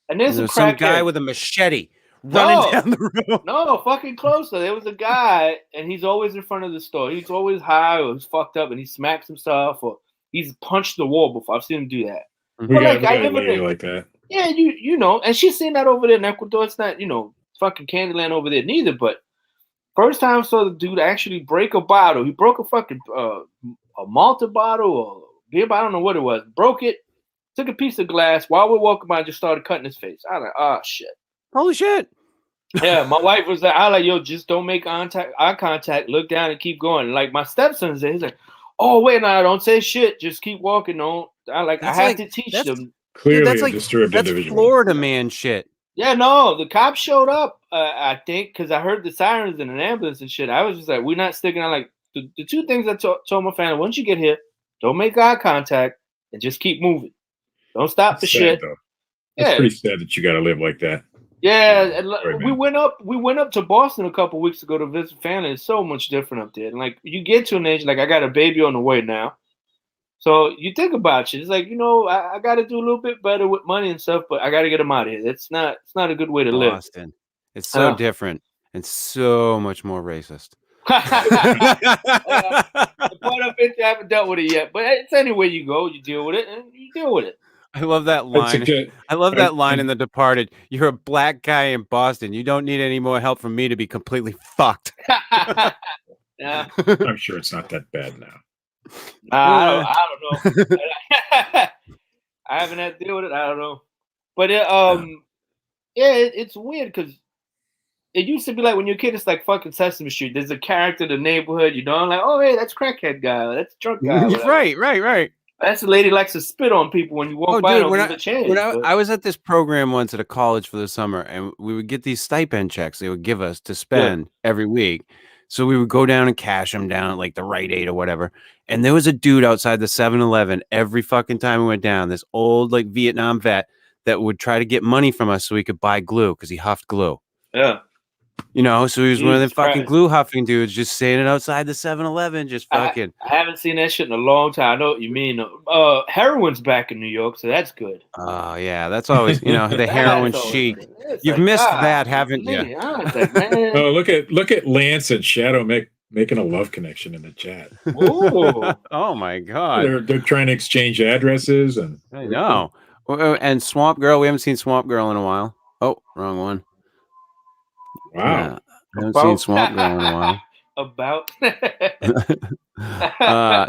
And there's There's some guy crackhead. with a machete running down the road. No, fucking closer. There was a guy, and he's always in front of the store. He's always high or he's fucked up, and he smacks himself or he's punched the wall before. I've seen him do that. We But, got, like, I we got a live in lady a- like that. Yeah, you know, and she's seen that over there in Ecuador. It's not, fucking Candyland over there neither. But first time I saw the dude actually break a bottle. He broke a fucking a Malta bottle or beer bottle. I don't know what it was. Broke it. Took a piece of glass. While we're walking by, just started cutting his face. I was like, oh shit. Holy shit. Yeah, my wife was like, I like, yo, just don't make eye contact, look down and keep going. Like my stepson said, he's like, oh wait, no, don't say shit, just keep walking. Don't I That's have like- to teach that's- them. Clearly, that's a like- disturbed That's individual. Florida man shit. Yeah, no, the cops showed up, I think, because I heard the sirens and an ambulance and shit. I was just like, we're not sticking out. Like the two things I told my family: once you get here, don't make eye contact and just keep moving. Don't stop That's for sad, shit. though. It's Yeah, pretty sad that you got to live like that. yeah. And Sorry, we man. went up to Boston a couple weeks ago to visit family. It's so much different up there. And like you get to an age, like I got a baby on the way now. So you think about it. It's like, I got to do a little bit better with money and stuff, but I got to get them out of here. It's not a good way to live. Boston. It's so Oh. different and so much more racist. The part I've been to, I haven't dealt with it yet, but it's anywhere you go, you deal with it, and you deal with it. I love that I'd line. suggest- I love that line I- in The Departed. You're a black guy in Boston. You don't need any more help from me to be completely fucked. Yeah, I'm sure it's not that bad now. I don't know. I haven't had to deal with it. I don't know, but it's weird because it used to be like when you're a kid, it's like fucking Sesame Street. There's a character in the neighborhood, like, oh hey, that's crackhead guy, or that's drunk guy. or whatever. right. That's the lady likes to spit on people when you walk Oh, by. dude, Don't when give a chance. When but- I was at this program once at a college for the summer, and we would get these stipend checks they would give us to spend every week. So we would go down and cash them down at like the Rite Aid or whatever. And there was a dude outside the 7-Eleven every fucking time we went down, this old like Vietnam vet that would try to get money from us so we could buy glue because he huffed glue. Yeah. You know, so he was one of them Jesus fucking Christ. glue huffing dudes just standing outside the 7-Eleven, just fucking. I haven't seen that shit in a long time. I know what you mean. Heroin's back in New York, so that's good. Oh, yeah. That's always, you know, the heroin That's always chic. good. It's You've like, missed God, that, haven't you? man. I was like, man. Oh, look at Lance and Shadow making a love connection in the chat. Ooh. Oh, my God. They're trying to exchange addresses, and I know. And Swamp Girl, we haven't seen Swamp Girl in a while. Oh, wrong one. wow. Yeah, I haven't seen Swamp Girl in a while. About.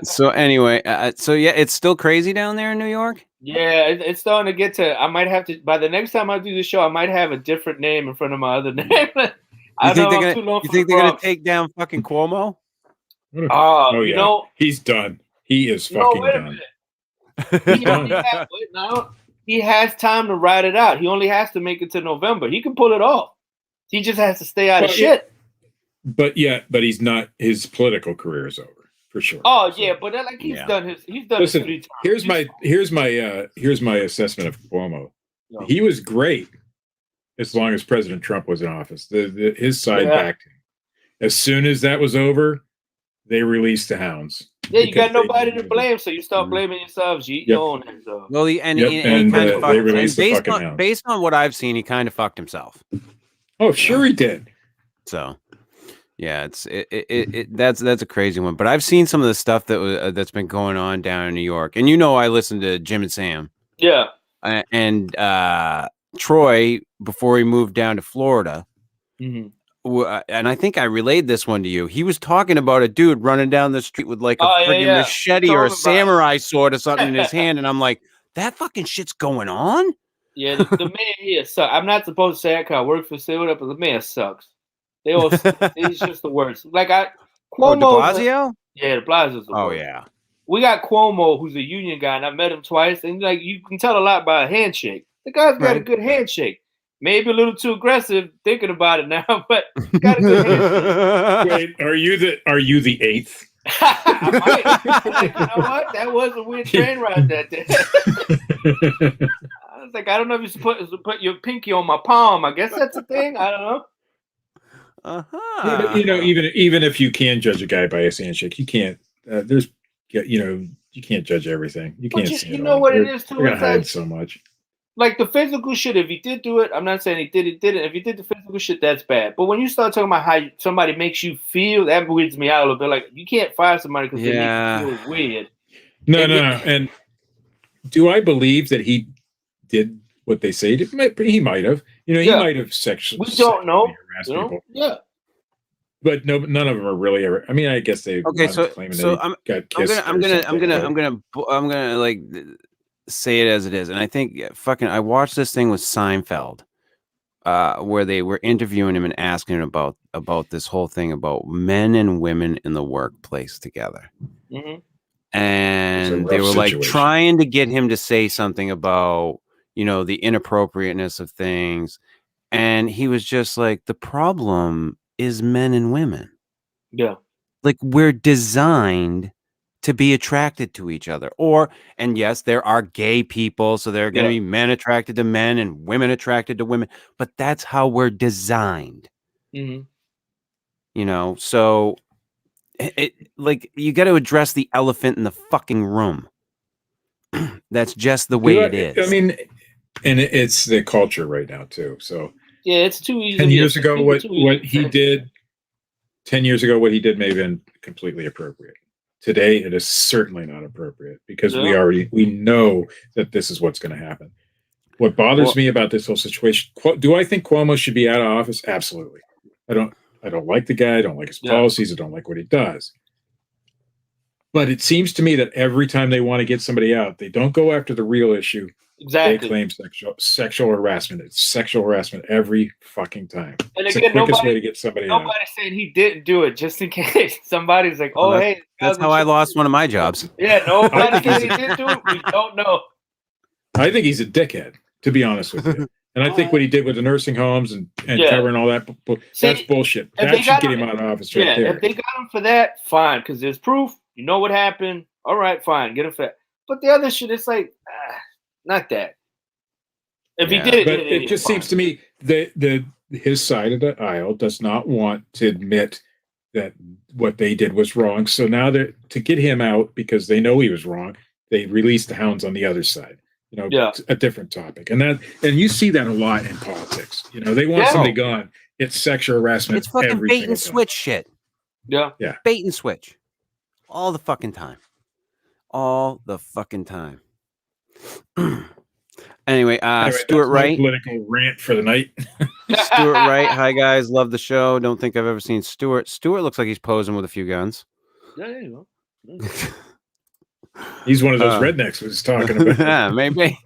So anyway, so yeah, it's still crazy down there in New York. Yeah, it's starting to get to. I might have to by the next time I do the show. I might have a different name in front of my other name. You think they're gonna take down fucking Cuomo? Oh you yeah, know, he's done. He is fucking wait a done. minute. He has time to ride it out. He only has to make it to November. He can pull it off. He just has to stay out of shit. But he's not. His political career is over for sure. Oh yeah, but he's done his. He's done. Listen, his 3 times. here's my assessment of Cuomo. No. He was great as long as President Trump was in office. His side backed him. As soon as that was over, they released the hounds. Yeah, you got nobody to blame, so you start blaming yourselves. You eat your own hands off. Well, he kind of they released the fucking hounds. Based on what I've seen, he kind of fucked himself. Oh, sure he did. So, yeah, that's a crazy one. But I've seen some of the stuff that's been going on down in New York, and you know, I listen to Jim and Sam. Yeah, and Troy before he moved down to Florida. Mm-hmm. And I think I relayed this one to you. He was talking about a dude running down the street with like a friggin' machete or a samurai sword or something in his hand, and I'm like, that fucking shit's going on. Yeah, the man here sucks. I'm not supposed to say that because I work for Silver, but the man sucks. He's just the worst. Like Cuomo. De Blasio? Yeah, De Blasio's the worst. Oh yeah. We got Cuomo, who's a union guy, and I met him twice, and like you can tell a lot by a handshake. The guy's got a good handshake. Maybe a little too aggressive thinking about it now, but got a good handshake. Wait, are you the eighth? I might. Like, you know what? That was a weird train ride that day. I was like, I don't know if you're supposed to put your pinky on my palm. I guess that's a thing. I don't know. Yeah, you know, even if you can judge a guy by his handshake, you can't. You can't judge everything. You can't. You know what it is too. You're gonna hide so much. Like the physical shit, if he did do it, I'm not saying he didn't. If he did the physical shit, that's bad. But when you start talking about how somebody makes you feel, that weirds me out a little bit. Like you can't fire somebody because they make you feel weird. No. And do I believe that he did what they say? He might have. You know, he might have sexually. We don't know. People. Yeah. But none of them are really ever. I mean, I guess they. Okay, so I'm gonna like say it as it is, and I think I watched this thing with Seinfeld, where they were interviewing him and asking him about this whole thing about men and women in the workplace together, and they were like trying to get him to say something about the inappropriateness of things, and he was just like, the problem is men and women. Yeah. Like we're designed to be attracted to each other. And yes, there are gay people, so there are going to be men attracted to men and women attracted to women, but that's how we're designed. So like you got to address the elephant in the fucking room. That's just the way it is. I mean, and it's the culture right now too. So yeah, it's too easy. 10 years ago, what he did 10 years ago, what he did may have been completely appropriate. Today, it is certainly not appropriate because we know that this is what's going to happen. What bothers me about this whole situation, do I think Cuomo should be out of office? Absolutely. I don't like the guy. I don't like his policies. I don't like what he does. But it seems to me that every time they want to get somebody out, they don't go after the real issue. Exactly. They claim sexual harassment. It's sexual harassment every fucking time. And it's again, the quickest way to get somebody out. Nobody's saying he didn't do it, just in case somebody's like, "Oh, hey." That's how I lost one of my jobs. Yeah, nobody said he didn't do it. We don't know. I think he's a dickhead, to be honest with you. And I think what he did with the nursing homes and Yeah. covering all that, that's bullshit. if That they should got get him- him out of office right there. If they got him for that, fine, because there's proof. You know what happened. All right, fine, get him for that. But the other shit, it's like, not that. If Yeah. he did But it just seems to me that his side of the aisle does not want to admit that what they did was wrong. So now to get him out because they know he was wrong, they release the hounds on the other side. You know, Yeah. a different topic, and you see that a lot in politics. You know, they want somebody gone. It's sexual harassment. It's fucking every bait single and time. switch shit. Yeah. Bait and switch. All the fucking time. All the fucking time. Anyway, Stuart that's my Wright. political rant for the night. Stuart Wright. Hi guys, love the show. Don't think I've ever seen Stuart. Stuart looks like he's posing with a few guns. Yeah, there you go. He's one of those rednecks was talking about. Yeah, maybe.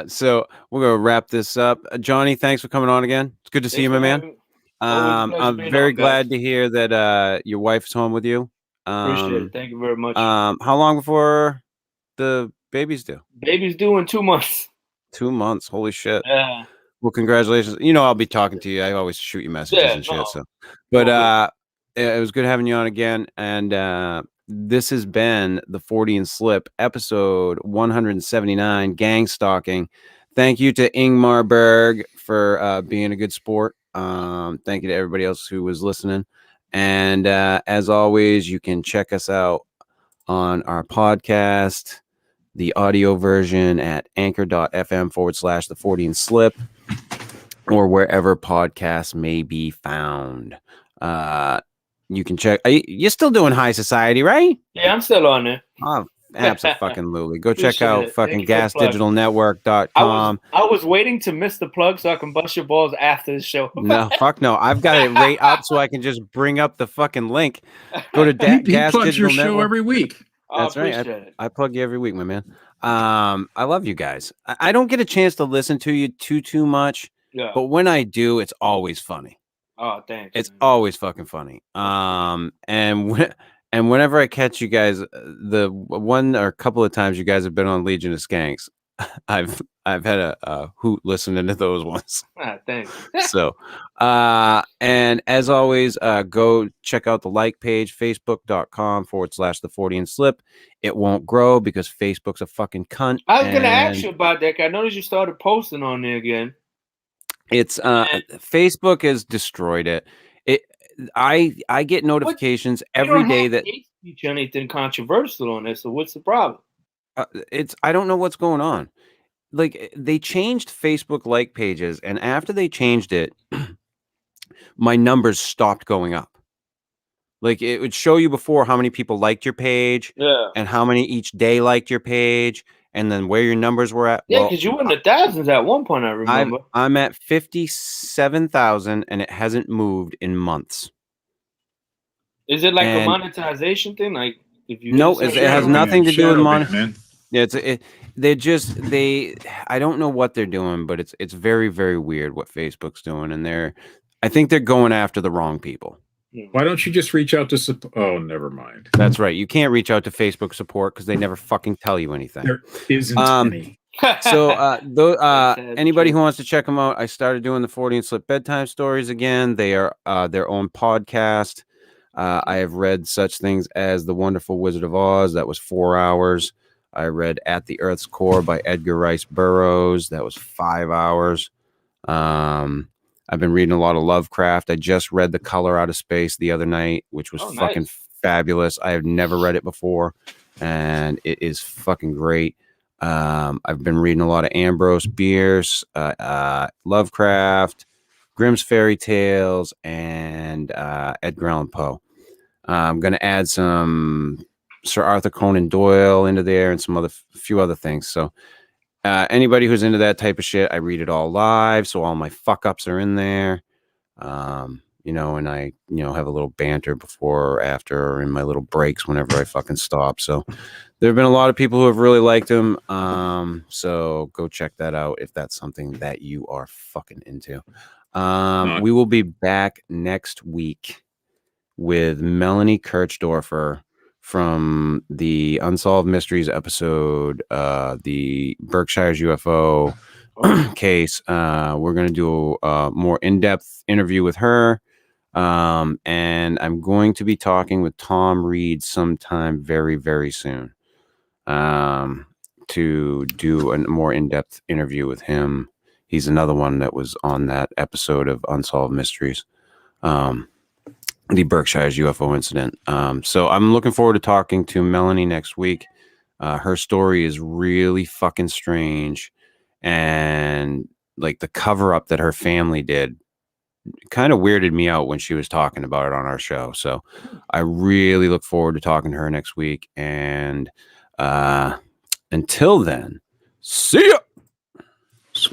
So we're gonna wrap this up. Johnny, thanks for coming on again. It's good to see you, my man. I'm very glad to hear that your wife's home with you. Appreciate it. Thank you very much. How long before the baby's due? Baby's due in 2 months. 2 months. Holy shit. Yeah. Well, congratulations. You know, I'll be talking to you. I always shoot you messages and shit. So, but it was good having you on again. And this has been the Fortean Slip, episode 179, Gang Stalking. Thank you to Ingmar Berg for being a good sport. Thank you to everybody else who was listening. And as always, you can check us out on our podcast, the audio version at anchor.fm/the Fortean Slip, or wherever podcasts may be found. You can check. You're still doing High Society, right? Yeah, I'm still on there. Oh, absolutely. Go check Appreciate out it. fucking Thank you for gasdigitalnetwork.com. I was waiting to miss the plug so I can bust your balls after the show. No, fuck no. I've got it right up so I can just bring up the fucking link. Go to He Gas plugs your Digital show Network. every week. That's right. Appreciate it. I plug you every week, my man. I love you guys. I don't get a chance to listen to you too much, but when I do, it's always funny. Oh, thanks. It's always fucking funny. And whenever I catch you guys, the one or a couple of times you guys have been on Legion of Skanks, I've had a hoot listening to those ones. Thanks. So, and as always, go check out the like page, facebook.com/the Fortean Slip. It won't grow because Facebook's a fucking cunt. I was going to ask you about that. I noticed you started posting on there again. It's Facebook has destroyed it. I get notifications every day that teach anything controversial on this. So what's the problem? I don't know what's going on. Like, they changed Facebook like pages, and after they changed it, my numbers stopped going up. Like, it would show you before how many people liked your page, and how many each day liked your page, and then where your numbers were at. Yeah, because you were in the thousands at one point, I remember. I'm at 57,000, and it hasn't moved in months. Is it like a monetization thing? Like, if you it has nothing to do with money. Yeah, they I don't know what they're doing, but it's very, very weird what Facebook's doing, and I think they're going after the wrong people. Why don't you just reach out to oh, never mind. That's right. You can't reach out to Facebook support because they never fucking tell you anything. There isn't any. So anybody who wants to check them out, I started doing the Fortean Slip bedtime stories again. They are their own podcast. I have read such things as The Wonderful Wizard of Oz. That was 4 hours. I read At the Earth's Core by Edgar Rice Burroughs. That was 5 hours. I've been reading a lot of Lovecraft. I just read The Color Out of Space the other night, which was fucking fabulous. I have never read it before, and it is fucking great. I've been reading a lot of Ambrose Bierce, Lovecraft, Grimm's Fairy Tales, and Edgar Allan Poe. I'm going to add some Sir Arthur Conan Doyle into there and some few other things. So anybody who's into that type of shit, I read it all live. So all my fuck ups are in there. And I, have a little banter before or after or in my little breaks whenever I fucking stop. So there have been a lot of people who have really liked them. So go check that out if that's something that you are fucking into. We will be back next week with Melanie Kirchdorfer from the Unsolved Mysteries episode, the Berkshire's UFO, case. We're going to do a more in-depth interview with her. And I'm going to be talking with Tom Reed sometime very, very soon. To do a more in-depth interview with him. He's another one that was on that episode of Unsolved Mysteries. The Berkshire's UFO incident. So I'm looking forward to talking to Melanie next week. Her story is really fucking strange. And like the cover up that her family did kind of weirded me out when she was talking about it on our show. So I really look forward to talking to her next week. And until then, see ya.